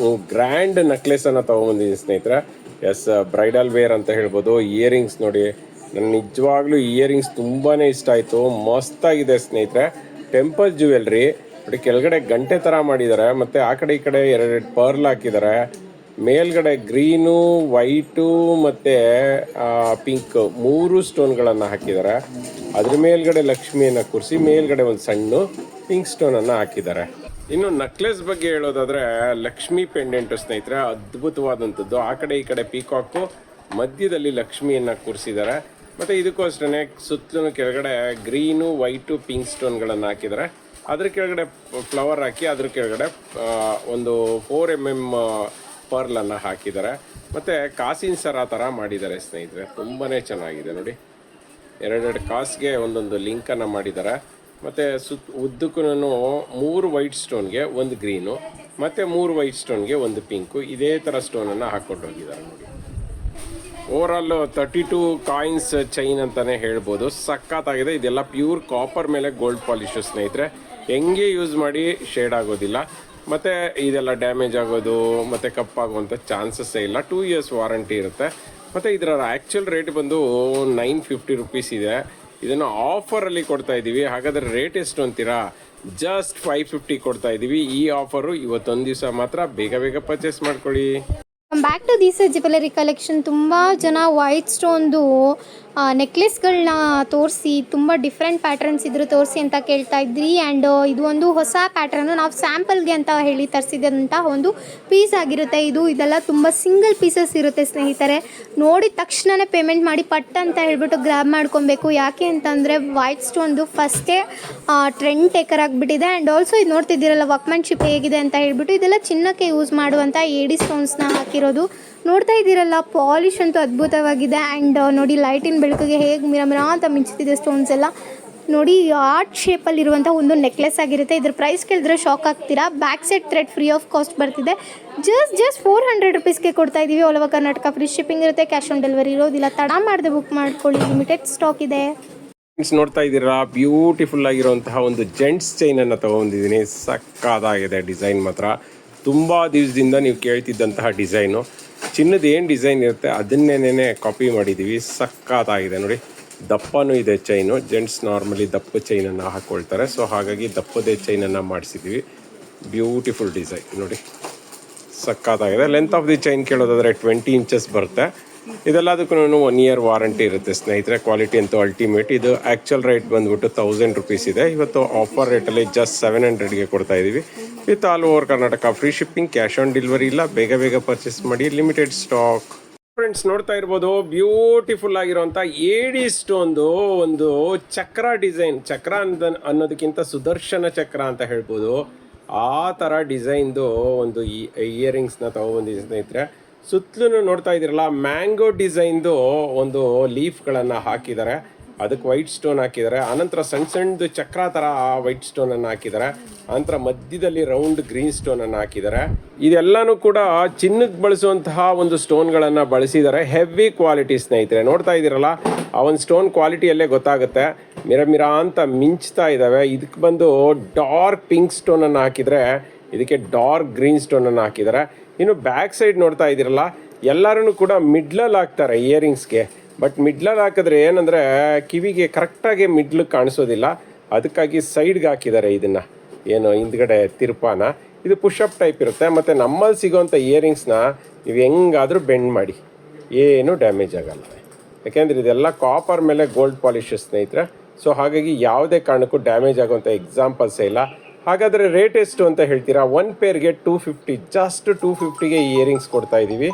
ಗ್ರ್ಯಾಂಡ್ ನೆಕ್ಲೆಸನ್ನು ತೊಗೊಂಬಂದಿದ್ದೀನಿ ಸ್ನೇಹಿತರೆ. ಎಸ್, ಬ್ರೈಡಲ್ ವೇರ್ ಅಂತ ಹೇಳ್ಬೋದು. ಇಯರಿಂಗ್ಸ್ ನೋಡಿ, ನನಗೆ ನಿಜವಾಗ್ಲೂ ಇಯರಿಂಗ್ಸ್ ತುಂಬಾ ಇಷ್ಟ ಆಯಿತು. ಮಸ್ತಾಗಿದೆ ಸ್ನೇಹಿತರೆ. ಟೆಂಪಲ್ ಜ್ಯುವೆಲ್ರಿ ನೋಡಿ, ಕೆಳಗಡೆ ಗಂಟೆ ಥರ ಮಾಡಿದ್ದಾರೆ. ಮತ್ತು ಆ ಕಡೆ ಈ ಕಡೆ 2 ಪರ್ಲ್ ಹಾಕಿದ್ದಾರೆ. ಮೇಲ್ಗಡೆ ಗ್ರೀನು, ವೈಟು ಮತ್ತು ಪಿಂಕ್ 3 ಸ್ಟೋನ್ಗಳನ್ನು ಹಾಕಿದ್ದಾರೆ. ಅದ್ರ ಮೇಲ್ಗಡೆ ಲಕ್ಷ್ಮಿಯನ್ನು ಕೂರಿಸಿ ಮೇಲ್ಗಡೆ ಒಂದು ಸಣ್ಣ ಪಿಂಕ್ ಸ್ಟೋನನ್ನು ಹಾಕಿದ್ದಾರೆ. ಇನ್ನು ನಕ್ಲೆಸ್ ಬಗ್ಗೆ ಹೇಳೋದಾದರೆ ಲಕ್ಷ್ಮಿ ಪೆಂಡೆಂಟು ಸ್ನೇಹಿತರೆ, ಅದ್ಭುತವಾದಂಥದ್ದು. ಆ ಕಡೆ ಈ ಕಡೆ ಪೀಕಾಕು, ಮಧ್ಯದಲ್ಲಿ ಲಕ್ಷ್ಮಿಯನ್ನು ಕೂರಿಸಿದ್ದಾರೆ. ಮತ್ತು ಇದಕ್ಕೂ ಅಷ್ಟೇ ಸುತ್ತಲೂ ಕೆಳಗಡೆ ಗ್ರೀನು, ವೈಟು, ಪಿಂಕ್ ಸ್ಟೋನ್ಗಳನ್ನು ಹಾಕಿದ್ದಾರೆ. ಅದ್ರ ಕೆಳಗಡೆ ಫ್ಲವರ್ ಹಾಕಿ ಅದ್ರ ಕೆಳಗಡೆ ಒಂದು 4 mm ಪರ್ಲನ್ನು ಹಾಕಿದ್ದಾರೆ. ಮತ್ತು ಕಾಸಿನ ಸರ ಥರ ಮಾಡಿದ್ದಾರೆ ಸ್ನೇಹಿತರೆ, ತುಂಬಾ ಚೆನ್ನಾಗಿದೆ ನೋಡಿ. 2 ಕಾಸಿಗೆ ಒಂದೊಂದು ಲಿಂಕನ್ನು ಮಾಡಿದ್ದಾರೆ. ಮತ್ತು ಉದ್ದಕ್ಕೂ 3 ವೈಟ್ ಸ್ಟೋನ್ಗೆ 1 ಗ್ರೀನು ಮತ್ತು 3 ವೈಟ್ ಸ್ಟೋನ್ಗೆ 1 ಪಿಂಕು, ಇದೇ ಥರ ಸ್ಟೋನನ್ನು ಹಾಕ್ಕೊಂಡು ಹೋಗಿದ್ದಾರೆ ನೋಡಿ. ಓವರಾಲ್ 32 ಕಾಯಿನ್ಸ್ ಚೈನ್ ಅಂತಲೇ ಹೇಳ್ಬೋದು. ಸಖತ್ತಾಗಿದೆ. ಇದೆಲ್ಲ ಪ್ಯೂರ್ ಕಾಪರ್ ಮೇಲೆ ಗೋಲ್ಡ್ ಪಾಲಿಶು ಸ್ನೇಹಿತರೆ. ಹೆಂಗೆ ಯೂಸ್ ಮಾಡಿ ಶೇಡ್ ಆಗೋದಿಲ್ಲ, ಮತ್ತು ಇದೆಲ್ಲ ಡ್ಯಾಮೇಜ್ ಆಗೋದು ಮತ್ತು ಕಪ್ಪಾಗುವಂಥ ಚಾನ್ಸಸ್ಸೇ ಇಲ್ಲ. 2 years ವಾರಂಟಿ ಇರುತ್ತೆ. ಮತ್ತು ಇದರ ಆ್ಯಕ್ಚುಲ್ ರೇಟ್ ಬಂದು 950 ರುಪೀಸ್ ಇದೆ. ಇದನ್ನು ಆಫರಲ್ಲಿ ಕೊಡ್ತಾ ಇದ್ದೀವಿ. ಹಾಗಾದರೆ ರೇಟ್ ಎಷ್ಟು ಅಂತೀರಾ? ಜಸ್ಟ್ 550 ಕೊಡ್ತಾ ಇದ್ದೀವಿ. ಈ ಆಫರು ಇವತ್ತೊಂದು ದಿವಸ ಮಾತ್ರ. ಬೇಗ ಬೇಗ ಪರ್ಚೇಸ್ ಮಾಡ್ಕೊಳ್ಳಿ. Back to Deesa jewellery collection. ತುಂಬ ಜನ ವೈಟ್ ಸ್ಟೋನ್ದು ನೆಕ್ಲೆಸ್ಗಳನ್ನ ತೋರಿಸಿ, ತುಂಬ ಡಿಫ್ರೆಂಟ್ ಪ್ಯಾಟ್ರನ್ಸ್ ಇದ್ರು ತೋರಿಸಿ ಅಂತ ಕೇಳ್ತಾ ಇದ್ರಿ. ಆ್ಯಂಡ್ ಇದು ಒಂದು ಹೊಸ ಪ್ಯಾಟ್ರನ್ನು ನಾವು ಸ್ಯಾಂಪಲ್ಗೆ ಅಂತ ಹೇಳಿ ತರಿಸಿದಂಥ ಒಂದು ಪೀಸ್ ಆಗಿರುತ್ತೆ. ಇದೆಲ್ಲ ತುಂಬ ಸಿಂಗಲ್ ಪೀಸಸ್ ಇರುತ್ತೆ ಸ್ನೇಹಿತರೆ. ನೋಡಿದ ತಕ್ಷಣವೇ ಪೇಮೆಂಟ್ ಮಾಡಿ ಪಟ್ ಅಂತ ಹೇಳ್ಬಿಟ್ಟು ಗ್ರ್ಯಾಬ್ ಮಾಡ್ಕೊಬೇಕು. ಯಾಕೆ ಅಂತಂದರೆ ವೈಟ್ ಸ್ಟೋನ್ದು ಫಸ್ಟೇ ಟ್ರೆಂಡ್ ಟೇಕರ್ ಆಗಿಬಿಟ್ಟಿದೆ. ಆ್ಯಂಡ್ ಆಲ್ಸೋ ಇದು ನೋಡ್ತಿದ್ದೀರಲ್ಲ ವರ್ಕ್ಮ್ಯಾನ್ಶಿಪ್ ಹೇಗಿದೆ ಅಂತ ಹೇಳ್ಬಿಟ್ಟು, ಇದೆಲ್ಲ ಚಿನ್ನಕ್ಕೆ ಯೂಸ್ ಮಾಡುವಂಥ ಏಡಿ ಸ್ಟೋನ್ಸ್ನ ಹಾಕಿರೋದು. ನೋಡ್ತಾ ಇದ್ದೀರಲ್ಲ, ಪಾಲಿಶ್ ಅಂತೂ ಅದ್ಭುತವಾಗಿದೆ. ಆ್ಯಂಡ್ ನೋಡಿ ಲೈಟಿನ ಬೆಳಕಿಗೆ ಹೇಗೆ ಮಿರ ಅಂತ ಮಿಂಚ್ತಿದೆ ಸ್ಟೋನ್ಸ್ ಎಲ್ಲ. ನೋಡಿ ಆರ್ಟ್ ಶೇಪಲ್ಲಿರುವಂಥ ಒಂದು ನೆಕ್ಲೆಸ್ ಆಗಿರುತ್ತೆ. ಇದ್ರ ಪ್ರೈಸ್ ಕೇಳಿದ್ರೆ ಶಾಕ್ ಆಗ್ತೀರಾ. Back side thread free of cost ಬರ್ತಿದೆ. ಜಸ್ಟ್ 400 ರುಪೀಸ್ಗೆ ಕೊಡ್ತಾ ಇದ್ದೀವಿ. All over Karnataka free shipping ಇರುತ್ತೆ. ಕ್ಯಾಶ್ ಆನ್ ಡೆಲಿವರಿ ಇರೋದಿಲ್ಲ. ತಡ ಮಾಡದೆ ಬುಕ್ ಮಾಡ್ಕೊಳ್ಳಿ, ಲಿಮಿಟೆಡ್ ಸ್ಟಾಕ್ ಇದೆ. ನೋಡ್ತಾ ಇದ್ದೀರಾ, ಬ್ಯೂಟಿಫುಲ್ ಆಗಿರುವಂತಹ ಒಂದು ಜೆಂಟ್ಸ್ ಚೈನನ್ನು ತೊಗೊಂಡಿದ್ದೀನಿ. ಸಕ್ಕತ್ತಾಗಿದೆ ಡಿಸೈನ್ ಮಾತ್ರ. ತುಂಬ ದಿವಸದಿಂದ ನೀವು ಕೇಳ್ತಿದ್ದಂತಹ ಡಿಸೈನು. ಚಿನ್ನದ ಏನು ಡಿಸೈನ್ ಇರುತ್ತೆ ಅದನ್ನೇನೇ ಕಾಪಿ ಮಾಡಿದ್ದೀವಿ. ಸಕ್ಕತ್ತಾಗಿದೆ ನೋಡಿ. ದಪ್ಪನೂ ಇದೆ ಚೈನು. ಜೆಂಟ್ಸ್ ನಾರ್ಮಲಿ ದಪ್ಪ ಚೈನನ್ನು ಹಾಕ್ಕೊಳ್ತಾರೆ. ಸೊ ಹಾಗಾಗಿ ದಪ್ಪದೇ ಚೈನನ್ನು ಮಾಡಿಸಿದ್ದೀವಿ. ಬ್ಯೂಟಿಫುಲ್ ಡಿಸೈನ್ ನೋಡಿ, ಸಕ್ಕತ್ತಾಗಿದೆ. ಲೆಂತ್ ಆಫ್ ದಿ ಚೈನ್ ಕೇಳೋದಾದರೆ 20 ಇಂಚಸ್ ಬರುತ್ತೆ. ಇದೆಲ್ಲದಕ್ಕೂ 1 year ವಾರಂಟಿ ಇರುತ್ತೆ ಸ್ನೇಹಿತರೆ. ಕ್ವಾಲಿಟಿ ಅಂತೂ ಅಲ್ಟಿಮೇಟ್. ಇದು ಆ್ಯಕ್ಚುಲ್ ರೇಟ್ ಬಂದುಬಿಟ್ಟು 1000 ರುಪೀಸ್ ಇದೆ. ಇವತ್ತು ಆಫರ್ ರೇಟಲ್ಲಿ ಜಸ್ಟ್ 700ಗೆ ಕೊಡ್ತಾ ಇದ್ದೀವಿ. With all over Karnataka free shipping, cash on delivery ಇಲ್ಲ. ಬೇಗ ಬೇಗ ಪರ್ಚೇಸ್ ಮಾಡಿ, ಲಿಮಿಟೆಡ್ ಸ್ಟಾಕ್. ಫ್ರೆಂಡ್ಸ್ ನೋಡ್ತಾ ಇರ್ಬೋದು, ಬ್ಯೂಟಿಫುಲ್ ಆಗಿರುವಂಥ ಏಡಿ ಸ್ಟೋನ್ದು ಒಂದು ಚಕ್ರ ಡಿಸೈನ್. ಚಕ್ರ ಅನ್ನೋದಕ್ಕಿಂತ ಸುದರ್ಶನ ಚಕ್ರ ಅಂತ ಹೇಳ್ಬೋದು. ಆ ಥರ ಡಿಸೈನ್ದು ಒಂದು ಇಯರಿಂಗ್ಸ್ನ ತೊಗೊಬಂದಿದೆ ಸ್ನೇಹಿತರೆ. ಸುತ್ತಲೂ ನೋಡ್ತಾ ಇದ್ದೀರಲ್ಲ, ಮ್ಯಾಂಗೋ ಡಿಸೈನ್ದು ಒಂದು ಲೀಫ್ಗಳನ್ನು ಹಾಕಿದ್ದಾರೆ. ಅದಕ್ಕೆ ವೈಟ್ ಸ್ಟೋನ್ ಹಾಕಿದ್ದಾರೆ. ಆನಂತರ ಸಣ್ಣದು ಚಕ್ರ ಥರ ವೈಟ್ ಸ್ಟೋನನ್ನು ಹಾಕಿದ್ದಾರೆ. ಆನಂತರ ಮಧ್ಯದಲ್ಲಿ ರೌಂಡ್ ಗ್ರೀನ್ ಸ್ಟೋನನ್ನು ಹಾಕಿದ್ದಾರೆ. ಇದೆಲ್ಲನೂ ಕೂಡ ಚಿನ್ನಕ್ಕೆ ಬಳಸುವಂತಹ ಒಂದು ಸ್ಟೋನ್ಗಳನ್ನು ಬಳಸಿದ್ದಾರೆ. ಹೆವಿ ಕ್ವಾಲಿಟಿ ಸ್ನೇಹಿತರೆ. ನೋಡ್ತಾ ಇದ್ದೀರಲ್ಲ, ಆ ಒಂದು ಸ್ಟೋನ್ ಕ್ವಾಲಿಟಿಯಲ್ಲೇ ಗೊತ್ತಾಗುತ್ತೆ. ಮಿರ ಅಂತ ಮಿಂಚ್ತಾ ಇದ್ದಾವೆ. ಇದಕ್ಕೆ ಬಂದು ಡಾರ್ಕ್ ಪಿಂಕ್ ಸ್ಟೋನನ್ನು ಹಾಕಿದರೆ, ಇದಕ್ಕೆ ಡಾರ್ಕ್ ಗ್ರೀನ್ ಸ್ಟೋನನ್ನು ಹಾಕಿದ್ದಾರೆ. ಇನ್ನು ಬ್ಯಾಕ್ ಸೈಡ್ ನೋಡ್ತಾ ಇದ್ದೀರಲ್ಲ, ಎಲ್ಲರೂ ಕೂಡ ಮಿಡ್ಲಲ್ಲಿ ಹಾಕ್ತಾರೆ ಇಯರಿಂಗ್ಸ್ಗೆ. ಬಟ್ ಮಿಡ್ಲಲ್ಲಿ ಹಾಕಿದ್ರೆ ಏನಂದರೆ ಕಿವಿಗೆ ಕರೆಕ್ಟಾಗಿ ಮಿಡ್ಲು ಕಾಣಿಸೋದಿಲ್ಲ. ಅದಕ್ಕಾಗಿ ಸೈಡ್ಗೆ ಹಾಕಿದ್ದಾರೆ ಇದನ್ನು, ಏನು ಹಿಂದ್ಗಡೆ ತಿರುಪಾನ. ಇದು ಪುಷಪ್ ಟೈಪ್ ಇರುತ್ತೆ. ಮತ್ತು ನಮ್ಮಲ್ಲಿ ಸಿಗೋವಂಥ ಇಯರಿಂಗ್ಸ್ನ ನೀವು ಹೆಂಗಾದರೂ ಬೆಂಡ್ ಮಾಡಿ ಏನೂ ಡ್ಯಾಮೇಜ್ ಆಗೋಲ್ಲ. ಯಾಕೆಂದರೆ ಇದೆಲ್ಲ ಕಾಪರ್ ಮೇಲೆ ಗೋಲ್ಡ್ ಪಾಲಿಶ್ ಸ್ನೇಹಿತರೆ. ಸೊ ಹಾಗಾಗಿ ಯಾವುದೇ ಕಾರಣಕ್ಕೂ ಡ್ಯಾಮೇಜ್ ಆಗುವಂಥ ಎಕ್ಸಾಂಪಲ್ಸೇ ಇಲ್ಲ. ಹಾಗಾದರೆ ರೇಟ್ ಎಷ್ಟು ಅಂತ ಹೇಳ್ತೀರಾ? 1 ಪೇರ್ಗೆ 250. ಜಸ್ಟ್ 250ಗೆ ಇಯರಿಂಗ್ಸ್ ಕೊಡ್ತಾ ಇದ್ದೀವಿ.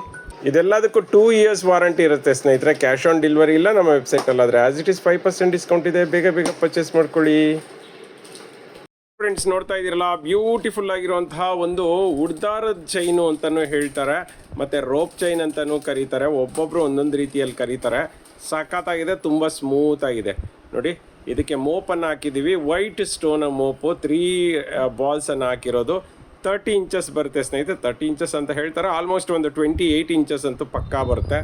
ಇದೆಲ್ಲದಕ್ಕೂ 2 years ವಾರಂಟಿ ಇರುತ್ತೆ ಸ್ನೇಹಿತರೆ. ಕ್ಯಾಶ್ ಆನ್ ಡೆಲಿವರಿ ಇಲ್ಲ ನಮ್ಮ ವೆಬ್ಸೈಟಲ್ಲಾದರೆ. ಆ್ಯಸ್ ಇಟ್ ಈಸ್ 5% ಡಿಸ್ಕೌಂಟ್ ಇದೆ. ಬೇಗ ಬೇಗ ಪರ್ಚೇಸ್ ಮಾಡ್ಕೊಳ್ಳಿ. ಫ್ರೆಂಡ್ಸ್ ನೋಡ್ತಾ ಇದ್ದೀರಲ್ಲ, ಬ್ಯೂಟಿಫುಲ್ ಆಗಿರುವಂತಹ ಒಂದು ಉಡ್ದಾರದ ಚೈನು ಅಂತಲೂ ಹೇಳ್ತಾರೆ, ಮತ್ತು ರೋಪ್ ಚೈನ್ ಅಂತಲೂ ಕರೀತಾರೆ. ಒಬ್ಬೊಬ್ಬರು ಒಂದೊಂದು ರೀತಿಯಲ್ಲಿ ಕರೀತಾರೆ. ಸಖತ್ತಾಗಿದೆ, ತುಂಬ ಸ್ಮೂತಾಗಿದೆ ನೋಡಿ. ಇದಕ್ಕೆ ಮೋಪನ್ನು ಹಾಕಿದ್ದೀವಿ. ವೈಟ್ ಸ್ಟೋನ್ ಮೋಪು 3 ಬಾಲ್ಸನ್ನು ಹಾಕಿರೋದು. 30 ಇಂಚಸ್ ಬರುತ್ತೆ ಸ್ನೇಹಿತರೆ. 30 ಇಂಚಸ್ ಅಂತ ಹೇಳ್ತಾರೆ. ಆಲ್ಮೋಸ್ಟ್ ಒಂದು 28 ಇಂಚಸ್ ಅಂತೂ ಪಕ್ಕಾ ಬರುತ್ತೆ.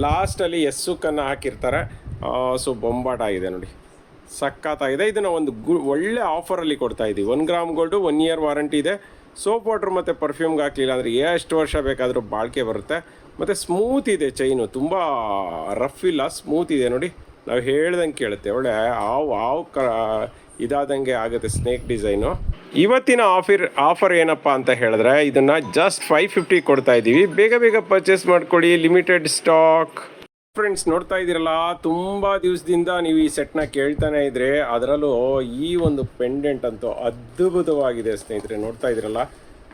ಲಾಸ್ಟಲ್ಲಿ ಎಸ್ಸುಕ್ಕನ್ನು ಹಾಕಿರ್ತಾರೆ. ಸೊ ಬೊಂಬಾಟ ಇದೆ ನೋಡಿ, ಸಖತ್ತಾಗಿದೆ. ಇದನ್ನು ಒಂದು ಒಳ್ಳೆ ಆಫರಲ್ಲಿ ಕೊಡ್ತಾ ಇದ್ದೀವಿ. 1 ಗ್ರಾಮ್ ಗೋಲ್ಡು, 1 year ವಾರಂಟಿ ಇದೆ. ಸೋಪ್ ವಾಟ್ರ್ ಮತ್ತು ಪರ್ಫ್ಯೂಮ್ಗೆ ಹಾಕಲಿಲ್ಲ ಅಂದರೆ ಎಷ್ಟು ವರ್ಷ ಬೇಕಾದರೂ ಬಾಳಿಕೆ ಬರುತ್ತೆ. ಮತ್ತು ಸ್ಮೂತ್ ಇದೆ ಚೈನು, ತುಂಬ ರಫ್ ಇಲ್ಲ, ಸ್ಮೂತ್ ಇದೆ ನೋಡಿ. ನಾವು ಹೇಳ್ದಂಗೆ ಕೇಳುತ್ತೆ. ಒಳ್ಳೆ ಇದಾದಂಗೆ ಆಗುತ್ತೆ ಸ್ನೇಕ್ ಡಿಸೈನು. ಇವತ್ತಿನ ಆಫರ್ ಏನಪ್ಪ ಅಂತ ಹೇಳಿದ್ರೆ ಇದನ್ನು ಜಸ್ಟ್ 550 ಕೊಡ್ತಾ ಇದ್ದೀವಿ. ಬೇಗ ಬೇಗ ಪರ್ಚೇಸ್ ಮಾಡ್ಕೊಳ್ಳಿ, ಲಿಮಿಟೆಡ್ ಸ್ಟಾಕ್. ಫ್ರೆಂಡ್ಸ್ ನೋಡ್ತಾ ಇದ್ದೀರಲ್ಲ, ತುಂಬ ದಿವಸದಿಂದ ನೀವು ಈ ಸೆಟ್ನ ಕೇಳ್ತಾನೆ ಇದ್ರೆ, ಅದರಲ್ಲೂ ಈ ಒಂದು ಪೆಂಡೆಂಟ್ ಅಂತೂ ಅದ್ಭುತವಾಗಿದೆ ಸ್ನೇಹಿತರೆ. ನೋಡ್ತಾ ಇದ್ದೀರಲ್ಲ,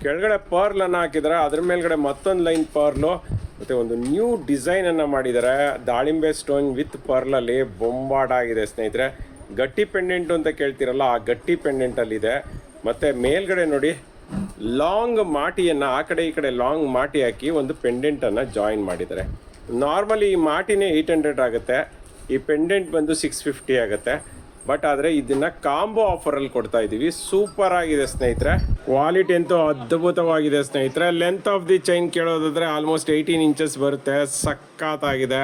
ಕೆಳಗಡೆ ಪರ್ಲನ್ನು ಹಾಕಿದ್ದಾರೆ, ಅದ್ರ ಮೇಲ್ಗಡೆ ಮತ್ತೊಂದು ಲೈನ್ ಪರ್ಲು ಮತ್ತು ಒಂದು ನ್ಯೂ ಡಿಸೈನನ್ನು ಮಾಡಿದ್ದಾರೆ. ದಾಳಿಂಬೆ ಸ್ಟೋನ್ ವಿತ್ ಪರ್ಲಲ್ಲಿ ಬೊಂಬಾಟಾಗಿದೆ ಸ್ನೇಹಿತರೆ. ಗಟ್ಟಿ ಪೆಂಡೆಂಟು ಅಂತ ಕೇಳ್ತಿರಲ್ಲ, ಆ ಗಟ್ಟಿ ಪೆಂಡೆಂಟಲ್ಲಿದೆ. ಮತ್ತು ಮೇಲ್ಗಡೆ ನೋಡಿ, ಲಾಂಗ್ ಮಾಟಿಯನ್ನು ಆ ಕಡೆ ಈ ಕಡೆ ಲಾಂಗ್ ಮಾಟಿ ಹಾಕಿ ಒಂದು ಪೆಂಡೆಂಟನ್ನು ಜಾಯಿನ್ ಮಾಡಿದ್ದಾರೆ. ನಾರ್ಮಲಿ ಈ ಮಾಟಿನೇ 800 ಆಗುತ್ತೆ, ಈ ಪೆಂಡೆಂಟ್ ಬಂದು 650 ಆಗುತ್ತೆ. ಬಟ್ ಆದರೆ ಇದನ್ನು ಕಾಂಬೋ ಆಫರಲ್ಲಿ ಕೊಡ್ತಾ ಇದ್ದೀವಿ. ಸೂಪರ್ ಆಗಿದೆ ಸ್ನೇಹಿತರೆ, ಕ್ವಾಲಿಟಿ ಅಂತೂ ಅದ್ಭುತವಾಗಿದೆ ಸ್ನೇಹಿತರೆ. ಲೆಂತ್ ಆಫ್ ದಿ ಚೈನ್ ಕೇಳೋದಾದರೆ ಆಲ್ಮೋಸ್ಟ್ 18 ಇಂಚಸ್ ಬರುತ್ತೆ. ಸಖತ್ತಾಗಿದೆ.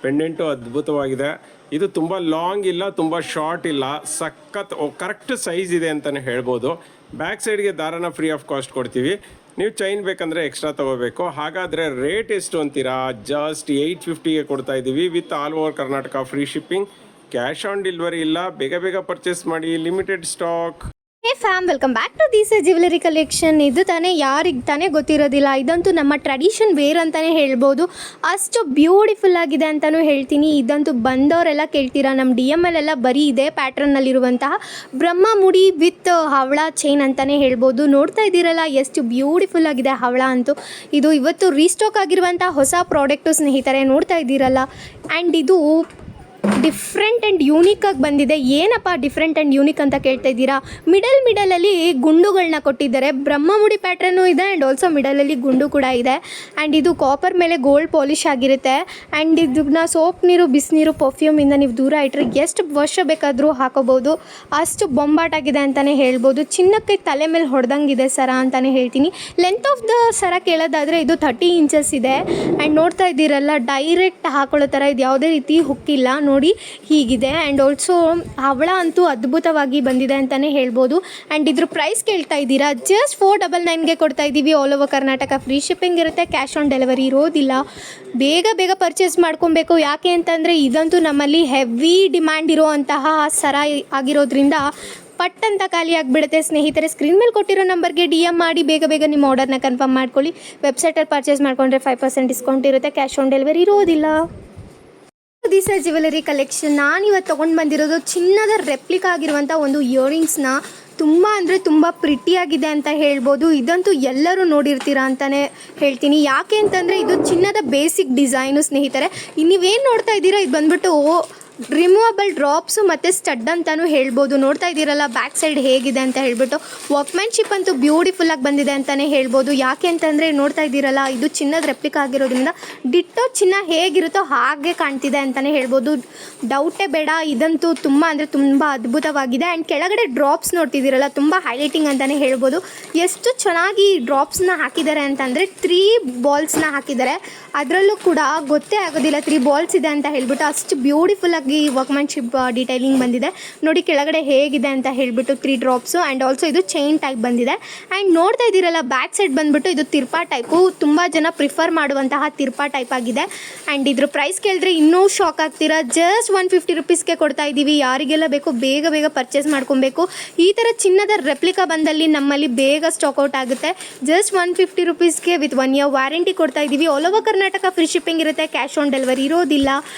ಪೆಂಡೆಂಟು ಅದ್ಭುತವಾಗಿದೆ. ಇದು ತುಂಬ ಲಾಂಗ್ ಇಲ್ಲ, ತುಂಬ ಶಾರ್ಟ್ ಇಲ್ಲ, ಸಖತ್ ಕರೆಕ್ಟ್ ಸೈಜ್ ಇದೆ ಅಂತಲೇ ಹೇಳ್ಬೋದು. ಬ್ಯಾಕ್ ಸೈಡ್ಗೆ ದಾರನ ಫ್ರೀ ಆಫ್ ಕಾಸ್ಟ್ ಕೊಡ್ತೀವಿ. ನೀವು ಚೈನ್ ಬೇಕಂದರೆ ಎಕ್ಸ್ಟ್ರಾ ತೊಗೋಬೇಕು. ಹಾಗಾದರೆ ರೇಟ್ ಎಷ್ಟು ಅಂತೀರಾ? ಜಸ್ಟ್ 850ಗೆ ಕೊಡ್ತಾ ಇದ್ದೀವಿ with all over Karnataka free shipping. Cash on delivery ಇಲ್ಲ. ಬೇಗ ಬೇಗ ಪರ್ಚೇಸ್ ಮಾಡಿ, limited stock. Hey fam, welcome back to Deesa jewellery collection. ಇದು ತಾನೇ ಯಾರಿಗೆ ತಾನೇ ಗೊತ್ತಿರೋದಿಲ್ಲ, ಇದಂತೂ ನಮ್ಮ ಟ್ರೆಡಿಷನ್ ವೇರ್ ಅಂತಲೇ ಹೇಳ್ಬೋದು. ಅಷ್ಟು ಬ್ಯೂಟಿಫುಲ್ ಆಗಿದೆ ಅಂತಲೂ ಹೇಳ್ತೀನಿ. ಇದಂತೂ ಬಂದವರೆಲ್ಲ ಕೇಳ್ತೀರಾ, ನಮ್ಮ DM ಎಲ್ಲ ಬರೀ ಇದೇ ಪ್ಯಾಟ್ರನ್ನಲ್ಲಿರುವಂತಹ ಬ್ರಹ್ಮ ಮುಡಿ ವಿತ್ ಹವಳ ಚೈನ್ ಅಂತಲೇ ಹೇಳ್ಬೋದು. ನೋಡ್ತಾ ಇದ್ದೀರಲ್ಲ ಎಷ್ಟು ಬ್ಯೂಟಿಫುಲ್ ಆಗಿದೆ ಹವಳ ಅಂತೂ. ಇದು ಇವತ್ತು ರೀಸ್ಟಾಕ್ ಆಗಿರುವಂಥ ಹೊಸ ಪ್ರಾಡಕ್ಟು ಸ್ನೇಹಿತರೆ. ನೋಡ್ತಾ ಇದ್ದೀರಲ್ಲ, ಆ್ಯಂಡ್ ಇದು ಡಿಫ್ರೆಂಟ್ ಆ್ಯಂಡ್ ಯೂನಿಕಾಗಿ ಬಂದಿದೆ. ಏನಪ್ಪ ಡಿಫ್ರೆಂಟ್ ಆ್ಯಂಡ್ ಯೂನಿಕ್ ಅಂತ ಕೇಳ್ತಾ ಇದ್ದೀರಾ? ಮಿಡಲಲ್ಲಿ ಗುಂಡುಗಳನ್ನ ಕೊಟ್ಟಿದ್ದಾರೆ. ಬ್ರಹ್ಮಮುಡಿ ಪ್ಯಾಟ್ರನ್ನು ಇದೆ ಆ್ಯಂಡ್ ಆಲ್ಸೋ ಮಿಡಲಲ್ಲಿ ಗುಂಡು ಕೂಡ ಇದೆ. ಆ್ಯಂಡ್ ಇದು ಕಾಪರ್ ಮೇಲೆ ಗೋಲ್ಡ್ ಪಾಲಿಶ್ ಆಗಿರುತ್ತೆ. ಆ್ಯಂಡ್ ಇದನ್ನ ಸೋಪ್ ನೀರು, ಬಿಸಿನೀರು, ಪರ್ಫ್ಯೂಮಿಂದ ನೀವು ದೂರ ಇಟ್ಟರೆ ಎಷ್ಟು ವರ್ಷ ಬೇಕಾದರೂ ಹಾಕೋಬೋದು. ಅಷ್ಟು ಬೊಂಬಾಟಾಗಿದೆ ಅಂತಲೇ ಹೇಳ್ಬೋದು. ಚಿನ್ನಕ್ಕೆ ತಲೆ ಮೇಲೆ ಹೊಡೆದಂಗಿದೆ ಸರ ಅಂತಲೇ ಹೇಳ್ತೀನಿ. ಲೆಂತ್ ಆಫ್ ದ ಸರ ಕೇಳೋದಾದರೆ ಇದು 30 ಇಂಚಸ್ ಇದೆ. ಆ್ಯಂಡ್ ನೋಡ್ತಾ ಇದ್ದೀರಲ್ಲ, ಡೈರೆಕ್ಟ್ ಹಾಕೊಳ್ಳೋ ಥರ ಇದು ಯಾವುದೇ ರೀತಿ ಹುಕ್ಕಿಲ್ಲ ನೋಡಿ, ಹೀಗಿದೆ. ಆ್ಯಂಡ್ ಆಲ್ಸೋ ಹವಳ ಅಂತೂ ಅದ್ಭುತವಾಗಿ ಬಂದಿದೆ ಅಂತಲೇ ಹೇಳ್ಬೋದು. ಆ್ಯಂಡ್ ಇದ್ರ ಪ್ರೈಸ್ ಕೇಳ್ತಾ ಇದ್ದೀರಾ, ಜಸ್ಟ್ 499ಗೆ ಕೊಡ್ತಾ ಇದ್ದೀವಿ. All over Karnataka free shipping ಇರುತ್ತೆ, ಕ್ಯಾಶ್ ಆನ್ ಡೆಲಿವರಿ ಇರೋದಿಲ್ಲ. ಬೇಗ ಬೇಗ ಪರ್ಚೇಸ್ ಮಾಡ್ಕೊಬೇಕು. ಯಾಕೆ ಅಂತಂದರೆ ಇದಂತೂ ನಮ್ಮಲ್ಲಿ ಹೆವಿ ಡಿಮ್ಯಾಂಡ್ ಇರೋವಂತಹ ಸರ ಆಗಿರೋದ್ರಿಂದ ಪಟ್ ಅಂತ ಖಾಲಿ ಆಗಿಬಿಡುತ್ತೆ ಸ್ನೇಹಿತರೆ. ಸ್ಕ್ರೀನ್ ಮೇಲೆ ಕೊಟ್ಟಿರೋ ನಂಬರ್ಗೆ DM ಮಾಡಿ ಬೇಗ ಬೇಗ ನಿಮ್ಮ ಆರ್ಡರ್ನ ಕನ್ಫರ್ಮ್ ಮಾಡ್ಕೊಳ್ಳಿ. ವೆಬ್ಸೈಟಲ್ಲಿ ಪರ್ಚೇಸ್ ಮಾಡಿಕೊಂಡ್ರೆ 5% ಡಿಸ್ಕೌಂಟ್ ಇರುತ್ತೆ, ಕ್ಯಾಶ್ ಆನ್ ಡೆಲಿವರಿ ಇರೋದಿಲ್ಲ. ದೀಸ ಜ್ಯುವೆಲರಿ ಕಲೆಕ್ಷನ್ ನಾನಿವತ್ತು ತೊಗೊಂಡು ಬಂದಿರೋದು ಚಿನ್ನದ ರೆಪ್ಲಿಕಾ ಆಗಿರುವಂಥ ಒಂದು ಇಯರಿಂಗ್ಸ್ನ. ತುಂಬ ಅಂದರೆ ತುಂಬ ಪ್ರಿಟಿಯಾಗಿದೆ ಅಂತ ಹೇಳ್ಬೋದು. ಇದಂತೂ ಎಲ್ಲರೂ ನೋಡಿರ್ತೀರಾ ಅಂತಲೇ ಹೇಳ್ತೀನಿ. ಯಾಕೆ ಅಂತಂದರೆ ಇದು ಚಿನ್ನದ ಬೇಸಿಕ್ ಡಿಸೈನು ಸ್ನೇಹಿತರೆ. ನೀವೇನು ನೋಡ್ತಾ ಇದ್ದೀರಾ, ಇದು ಬಂದ್ಬಿಟ್ಟು ರಿಮೂವಬಲ್ ಡ್ರಾಪ್ಸು ಮತ್ತು ಸ್ಟಡ್ ಅಂತಲೂ ಹೇಳ್ಬೋದು. ನೋಡ್ತಾ ಇದ್ದೀರಲ್ಲ ಬ್ಯಾಕ್ ಸೈಡ್ ಹೇಗಿದೆ ಅಂತ ಹೇಳ್ಬಿಟ್ಟು. ವರ್ಕ್ಮ್ಯಾನ್ಶಿಪ್ ಅಂತೂ ಬ್ಯೂಟಿಫುಲ್ಲಾಗಿ ಬಂದಿದೆ ಅಂತಲೇ ಹೇಳ್ಬೋದು. ಯಾಕೆ ಅಂತಂದರೆ ನೋಡ್ತಾ ಇದ್ದೀರಲ್ಲ, ಇದು ಚಿನ್ನದ ರೆಪ್ಲಿಕಾ ಆಗಿರೋದ್ರಿಂದ ಡಿಟ್ಟೋ ಚಿನ್ನ ಹೇಗಿರುತ್ತೋ ಹಾಗೆ ಕಾಣ್ತಿದೆ ಅಂತಲೇ ಹೇಳ್ಬೋದು. ಡೌಟೇ ಬೇಡ, ಇದಂತೂ ತುಂಬ ಅಂದರೆ ತುಂಬ ಅದ್ಭುತವಾಗಿದೆ. ಆ್ಯಂಡ್ ಕೆಳಗಡೆ ಡ್ರಾಪ್ಸ್ ನೋಡ್ತಿದ್ದೀರಲ್ಲ, ತುಂಬ ಹೈಲೈಟಿಂಗ್ ಅಂತಲೇ ಹೇಳ್ಬೋದು. ಎಷ್ಟು ಚೆನ್ನಾಗಿ ಡ್ರಾಪ್ಸ್ನ ಹಾಕಿದ್ದಾರೆ ಅಂತಂದರೆ 3 ಬಾಲ್ಸ್ನ ಹಾಕಿದ್ದಾರೆ. ಅದರಲ್ಲೂ ಕೂಡ ಗೊತ್ತೇ ಆಗೋದಿಲ್ಲ 3 ಬಾಲ್ಸ್ ಇದೆ ಅಂತ ಹೇಳ್ಬಿಟ್ಟು. ಅಷ್ಟು ಬ್ಯೂಟಿಫುಲ್ಲಾಗಿ ವರ್ಕ್ಮ್ಯಾನ್ಶಿಪ್ ಡೀಟೈಲಿಂಗ್ ಬಂದಿದೆ ನೋಡಿ. ಕೆಳಗಡೆ ಹೇಗಿದೆ ಅಂತ ಹೇಳ್ಬಿಟ್ಟು 3 ಡ್ರಾಪ್ಸು. ಆ್ಯಂಡ್ ಆಲ್ಸೋ ಇದು ಚೈನ್ ಟೈಪ್ ಬಂದಿದೆ. ಆ್ಯಂಡ್ ನೋಡ್ತಾ ಇದ್ದೀರಲ್ಲ ಬ್ಯಾಕ್ ಸೈಡ್ ಬಂದ್ಬಿಟ್ಟು ಇದು ತಿರ್ಪಾ ಟೈಪು. ತುಂಬ ಜನ ಪ್ರಿಫರ್ ಮಾಡುವಂತಹ ತಿರ್ಪಾ ಟೈಪ್ ಆಗಿದೆ. ಆ್ಯಂಡ್ ಇದ್ರ ಪ್ರೈಸ್ ಕೇಳಿದ್ರೆ ಇನ್ನೂ ಶಾಕ್ ಆಗ್ತೀರಾ. ಜಸ್ಟ್ 150 ರುಪೀಸ್ಗೆ ಕೊಡ್ತಾ ಇದ್ದೀವಿ. ಯಾರಿಗೆಲ್ಲ ಬೇಕು ಬೇಗ ಬೇಗ ಪರ್ಚೇಸ್ ಮಾಡ್ಕೊಬೇಕು. ಈ ಥರ ಚಿನ್ನದ ರೆಪ್ಲಿಕಾ ಬಂದಲ್ಲಿ ನಮ್ಮಲ್ಲಿ ಬೇಗ ಸ್ಟಾಕ್ ಔಟ್ ಆಗುತ್ತೆ. ಜಸ್ಟ್ 150 ರುಪೀಸ್ಗೆ ವಿತ್ 1 ಇಯರ್ ವ್ಯಾರಂಟಿ ಕೊಡ್ತಾ ಇದ್ದೀವಿ. All over Karnataka free shipping ಇರುತ್ತೆ, ಕ್ಯಾಶ್ ಆನ್ ಡೆಲಿವರಿ ಇರೋದಿಲ್ಲ.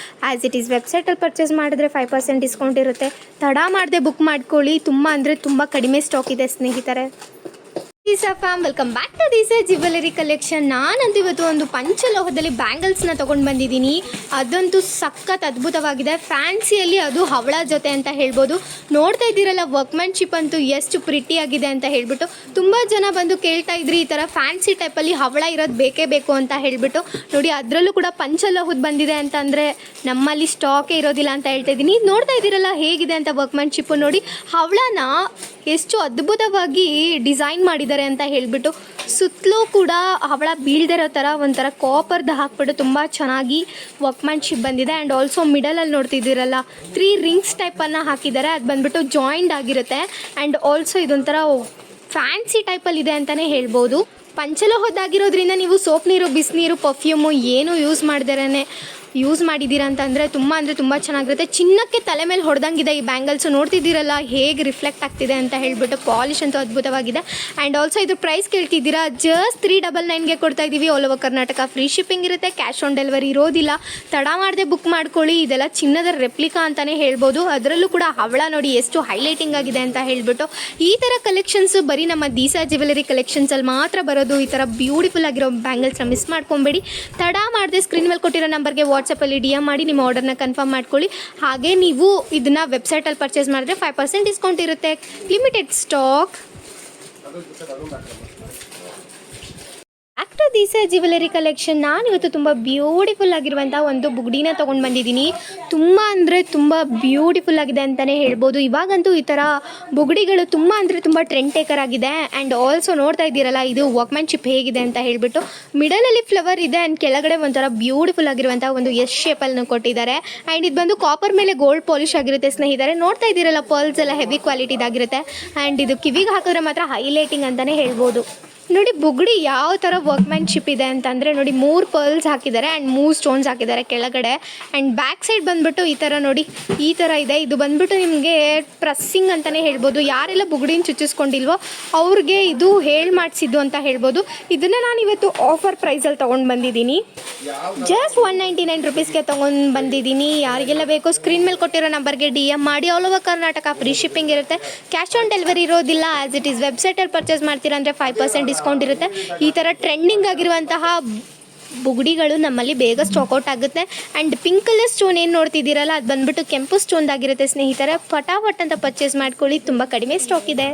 ಆ್ಯಸ್ ಇಟ್ ಈಸ್ ವೆಬ್ಸೈಟಲ್ಲಿ ಪರ್ಚೇಸ್ ಮಾಡಿದ್ರೆ 5% ಡಿಸ್ಕೌಂಟ್ ಇರುತ್ತೆ. ತಡ ಮಾಡದೆ ಬುಕ್ ಮಾಡ್ಕೊಳ್ಳಿ. ತುಂಬ ಅಂದರೆ ತುಂಬ ಕಡಿಮೆ ಸ್ಟಾಕ್ ಇದೆ ಸ್ನೇಹಿತರೆ. Deesa fam, welcome back to Deesa jewellery collection. ನಾನಂತೂ ಇವತ್ತು ಒಂದು ಪಂಚಲೋಹದಲ್ಲಿ ಬ್ಯಾಂಗಲ್ಸ್ನ ತೊಗೊಂಡು ಬಂದಿದ್ದೀನಿ. ಅದಂತೂ ಸಖತ್ ಅದ್ಭುತವಾಗಿದೆ. ಫ್ಯಾನ್ಸಿಯಲ್ಲಿ ಅದು ಹವಳ ಜೊತೆ ಅಂತ ಹೇಳ್ಬೋದು. ನೋಡ್ತಾ ಇದ್ದೀರಲ್ಲ ವರ್ಕ್ಮ್ಯಾನ್ಶಿಪ್ ಅಂತೂ ಎಷ್ಟು ಪ್ರಿಟಿಯಾಗಿದೆ ಅಂತ ಹೇಳ್ಬಿಟ್ಟು. ತುಂಬ ಜನ ಬಂದು ಕೇಳ್ತಾ ಇದ್ರಿ ಈ ಥರ ಫ್ಯಾನ್ಸಿ ಟೈಪಲ್ಲಿ ಹವಳ ಇರೋದು ಬೇಕೇ ಬೇಕು ಅಂತ ಹೇಳ್ಬಿಟ್ಟು. ನೋಡಿ ಅದರಲ್ಲೂ ಕೂಡ ಪಂಚಲೋಹದ ಬಂದಿದೆ ಅಂತಂದರೆ ನಮ್ಮಲ್ಲಿ ಸ್ಟಾಕೇ ಇರೋದಿಲ್ಲ ಅಂತ ಹೇಳ್ತಾ ಇದ್ದೀನಿ. ನೋಡ್ತಾ ಇದ್ದೀರಲ್ಲ ಹೇಗಿದೆ ಅಂತ ವರ್ಕ್ಮ್ಯಾನ್ಶಿಪ್ಪು ನೋಡಿ. ಹವಳನ ಎಷ್ಟು ಅದ್ಭುತವಾಗಿ ಡಿಸೈನ್ ಮಾಡಿದ್ದಾರೆ ಅಂತ ಹೇಳ್ಬಿಟ್ಟು. ಸುತ್ತಲೂ ಕೂಡ ಹವಳ ಬೀಳ್ದಿರೋ ಥರ ಒಂಥರ ಕಾಪರ್ದು ಹಾಕ್ಬಿಟ್ಟು ತುಂಬ ಚೆನ್ನಾಗಿ ವರ್ಕ್ಮ್ಯಾನ್ಶಿಪ್ ಬಂದಿದೆ. ಆ್ಯಂಡ್ ಆಲ್ಸೋ ಮಿಡಲಲ್ಲಿ ನೋಡ್ತಿದ್ದೀರಲ್ಲ 3 ರಿಂಗ್ಸ್ ಟೈಪನ್ನು ಹಾಕಿದ್ದಾರೆ. ಅದು ಬಂದ್ಬಿಟ್ಟು ಜಾಯಿಂಟ್ ಆಗಿರುತ್ತೆ. ಆ್ಯಂಡ್ ಆಲ್ಸೋ ಇದೊಂಥರ ಫ್ಯಾನ್ಸಿ ಟೈಪಲ್ಲಿದೆ ಅಂತಲೇ ಹೇಳ್ಬೋದು. ಪಂಚಲೋಹದ್ದಾಗಿರೋದ್ರಿಂದ ನೀವು ಸೋಪ್ ನೀರು, ಬಿಸಿನೀರು, ಪರ್ಫ್ಯೂಮು ಏನೂ ಯೂಸ್ ಮಾಡ್ದಿರೇ ಯೂಸ್ ಮಾಡಿದ್ದೀರಾ ಅಂತಂದರೆ ತುಂಬ ಚೆನ್ನಾಗಿರುತ್ತೆ. ಚಿನ್ನಕ್ಕೆ ತಲೆ ಮೇಲೆ ಹೊಡೆದಂಗಿದೆ ಈ ಬ್ಯಾಂಗಲ್ಸು. ನೋಡ್ತಿದ್ದೀರಲ್ಲ ಹೇಗೆ ರಿಫ್ಲೆಕ್ಟ್ ಆಗ್ತಿದೆ ಅಂತ ಹೇಳ್ಬಿಟ್ಟು. ಪಾಲಿಶ್ ಅಂತೂ ಅದ್ಭುತವಾಗಿದೆ. ಆ್ಯಂಡ್ ಆಲ್ಸೋ ಇದು ಪ್ರೈಸ್ ಕೇಳ್ತಿದ್ದೀರಾ, ಜಸ್ಟ್ 399ಗೆ ಕೊಡ್ತಾ ಇದ್ದೀವಿ. All over Karnataka free shipping ಇರುತ್ತೆ, ಕ್ಯಾಶ್ ಆನ್ ಡೆಲಿವರಿ ಇರೋದಿಲ್ಲ. ತಡ ಮಾಡದೆ ಬುಕ್ ಮಾಡ್ಕೊಳ್ಳಿ. ಇದೆಲ್ಲ ಚಿನ್ನದ ರೆಪ್ಲಿಕಾ ಅಂತಲೇ ಹೇಳ್ಬೋದು. ಅದರಲ್ಲೂ ಕೂಡ ಹವಳ ನೋಡಿ ಎಷ್ಟು ಹೈಲೈಟಿಂಗ್ ಆಗಿದೆ ಅಂತ ಹೇಳ್ಬಿಟ್ಟು. ಈ ಥರ ಕಲೆಕ್ಷನ್ಸ್ ಬರೀ ನಮ್ಮ ದೀಸಾ ಜ್ಯುವೆಲರಿ ಕಲೆಕ್ಷನ್ಸಲ್ಲಿ ಮಾತ್ರ ಬರೋದು. ಈ ಥರ ಬ್ಯೂಟಿಫುಲ್ ಆಗಿರೋ ಬ್ಯಾಂಗಲ್ಸ್ನ ಮಿಸ್ ಮಾಡ್ಕೊಬೇಡಿ. ತಡ ಮಾಡದೆ ಸ್ಕ್ರೀನ್ ಮೇಲೆ ಕೊಟ್ಟಿರೋ ನಂಬರ್ಗೆ ವಾಟ್ಸಪ್ಪಲ್ಲಿ DM ಮಾಡಿ ನಿಮ್ಮ ಆರ್ಡರ್ನ ಕನ್ಫರ್ಮ್ ಮಾಡ್ಕೊಳ್ಳಿ. ಹಾಗೆ ನೀವು ಇದನ್ನು ವೆಬ್ಸೈಟಲ್ಲಿ ಪರ್ಚೇಸ್ ಮಾಡಿದ್ರೆ 5% ಡಿಸ್ಕೌಂಟ್ ಇರುತ್ತೆ. Limited stock. Actor ದೀಸಾ jewellery collection. ನಾನಿವತ್ತು ತುಂಬ ಬ್ಯೂಟಿಫುಲ್ ಆಗಿರುವಂಥ ಒಂದು ಬುಗ್ಡಿನ ತೊಗೊಂಡು ಬಂದಿದ್ದೀನಿ. ತುಂಬ ಅಂದರೆ ತುಂಬ ಬ್ಯೂಟಿಫುಲ್ ಆಗಿದೆ ಅಂತಲೇ ಹೇಳ್ಬೋದು. ಇವಾಗಂತೂ ಈ ಥರ ಬುಗ್ಡಿಗಳು ತುಂಬ ಟ್ರೆಂಡ್ ಟೇಕರ್ ಆಗಿದೆ. ಆ್ಯಂಡ್ ಆಲ್ಸೋ ನೋಡ್ತಾ ಇದ್ದೀರಲ್ಲ, ಇದು ವರ್ಕ್ಮ್ಯಾನ್ಶಿಪ್ ಹೇಗಿದೆ ಅಂತ ಹೇಳ್ಬಿಟ್ಟು. ಮಿಡಲಲ್ಲಿ ಫ್ಲವರ್ ಇದೆ ಆ್ಯಂಡ್ ಕೆಳಗಡೆ ಒಂಥರ ಬ್ಯೂಟಿಫುಲ್ ಆಗಿರುವಂಥ ಒಂದು ಎಸ್ ಶೇಪಲ್ಲಿ ಕೊಟ್ಟಿದ್ದಾರೆ. ಆ್ಯಂಡ್ ಇದು ಬಂದು ಕಾಪರ್ ಮೇಲೆ ಗೋಲ್ಡ್ ಪಾಲಿಶ್ ಆಗಿರುತ್ತೆ ಸ್ನೇಹಿತರೆ. ನೋಡ್ತಾ ಇದ್ದೀರಲ್ಲ, ಪರ್ಲ್ಸ್ ಎಲ್ಲ ಹೆವಿ ಕ್ವಾಲಿಟಿದಾಗಿರುತ್ತೆ. ಆ್ಯಂಡ್ ಇದು ಕಿವಿಗೆ ಹಾಕಿದ್ರೆ ಮಾತ್ರ ಹೈಲೈಟಿಂಗ್ ಅಂತಲೇ ಹೇಳ್ಬೋದು. ನೋಡಿ ಬುಗ್ಡಿ ಯಾವ ಥರ ವರ್ಕ್ಮ್ಯಾನ್ಶಿಪ್ ಇದೆ ಅಂತಂದರೆ ನೋಡಿ, 3 ಪರ್ಲ್ಸ್ ಹಾಕಿದ್ದಾರೆ ಆ್ಯಂಡ್ 3 ಸ್ಟೋನ್ಸ್ ಹಾಕಿದ್ದಾರೆ ಕೆಳಗಡೆ. ಆ್ಯಂಡ್ ಬ್ಯಾಕ್ ಸೈಡ್ ಬಂದುಬಿಟ್ಟು ಈ ಥರ ನೋಡಿ, ಈ ಥರ ಇದೆ. ಇದು ಬಂದುಬಿಟ್ಟು ನಿಮಗೆ ಪ್ರೆಸ್ಸಿಂಗ್ ಅಂತಲೇ ಹೇಳ್ಬೋದು. ಯಾರೆಲ್ಲ ಬುಗ್ಡಿನ ಚುಚ್ಚಿಸ್ಕೊಂಡಿಲ್ವೋ ಅವ್ರಿಗೆ ಇದು ಮಾಡಿಸಿದ್ದು ಅಂತ ಹೇಳ್ಬೋದು. ಇದನ್ನು ನಾನು ಇವತ್ತು ಆಫರ್ ಪ್ರೈಸಲ್ಲಿ ತೊಗೊಂಡು ಬಂದಿದ್ದೀನಿ. ಜಸ್ಟ್ 199 ರುಪೀಸ್ಗೆ ತೊಗೊಂಡು ಬಂದಿದ್ದೀನಿ. ಯಾರಿಗೆಲ್ಲ ಬೇಕೋ ಸ್ಕ್ರೀನ್ ಮೇಲೆ ಕೊಟ್ಟಿರೋ ನಂಬರ್ಗೆ DM ಮಾಡಿ. All over Karnataka free shipping ಇರುತ್ತೆ, ಕ್ಯಾಶ್ ಆನ್ ಡೆಲಿವರಿ ಇರೋದಿಲ್ಲ. ಆ್ಯಸ್ ಇಟ್ ಈಸ್ ವೆಬ್ಸೈಟಲ್ಲಿ ಪರ್ಚೇಸ್ ಮಾಡ್ತೀರಾ ಅಂದರೆ 5% ಡಿಸ್ಕೌಂಟ್ ಇರುತ್ತೆ. ಈ ಥರ ಟ್ರೆಂಡಿಂಗ್ ಆಗಿರುವಂತಹ ಬುಗ್ಡಿಗಳು ನಮ್ಮಲ್ಲಿ ಬೇಗ ಸ್ಟಾಕ್ಔಟ್ ಆಗುತ್ತೆ. ಆ್ಯಂಡ್ ಪಿಂಕ್ ಕಲರ್ ಸ್ಟೋನ್ ಏನು ನೋಡ್ತಿದ್ದೀರಲ್ಲ, ಅದು ಬಂದುಬಿಟ್ಟು ಕೆಂಪು ಸ್ಟೋನ್ದಾಗಿರುತ್ತೆ ಸ್ನೇಹಿತರೆ. ಫಟಾಫಟ್ ಅಂತ ಪರ್ಚೇಸ್ ಮಾಡ್ಕೊಳ್ಳಿ, ತುಂಬ ಕಡಿಮೆ ಸ್ಟಾಕ್ ಇದೆ.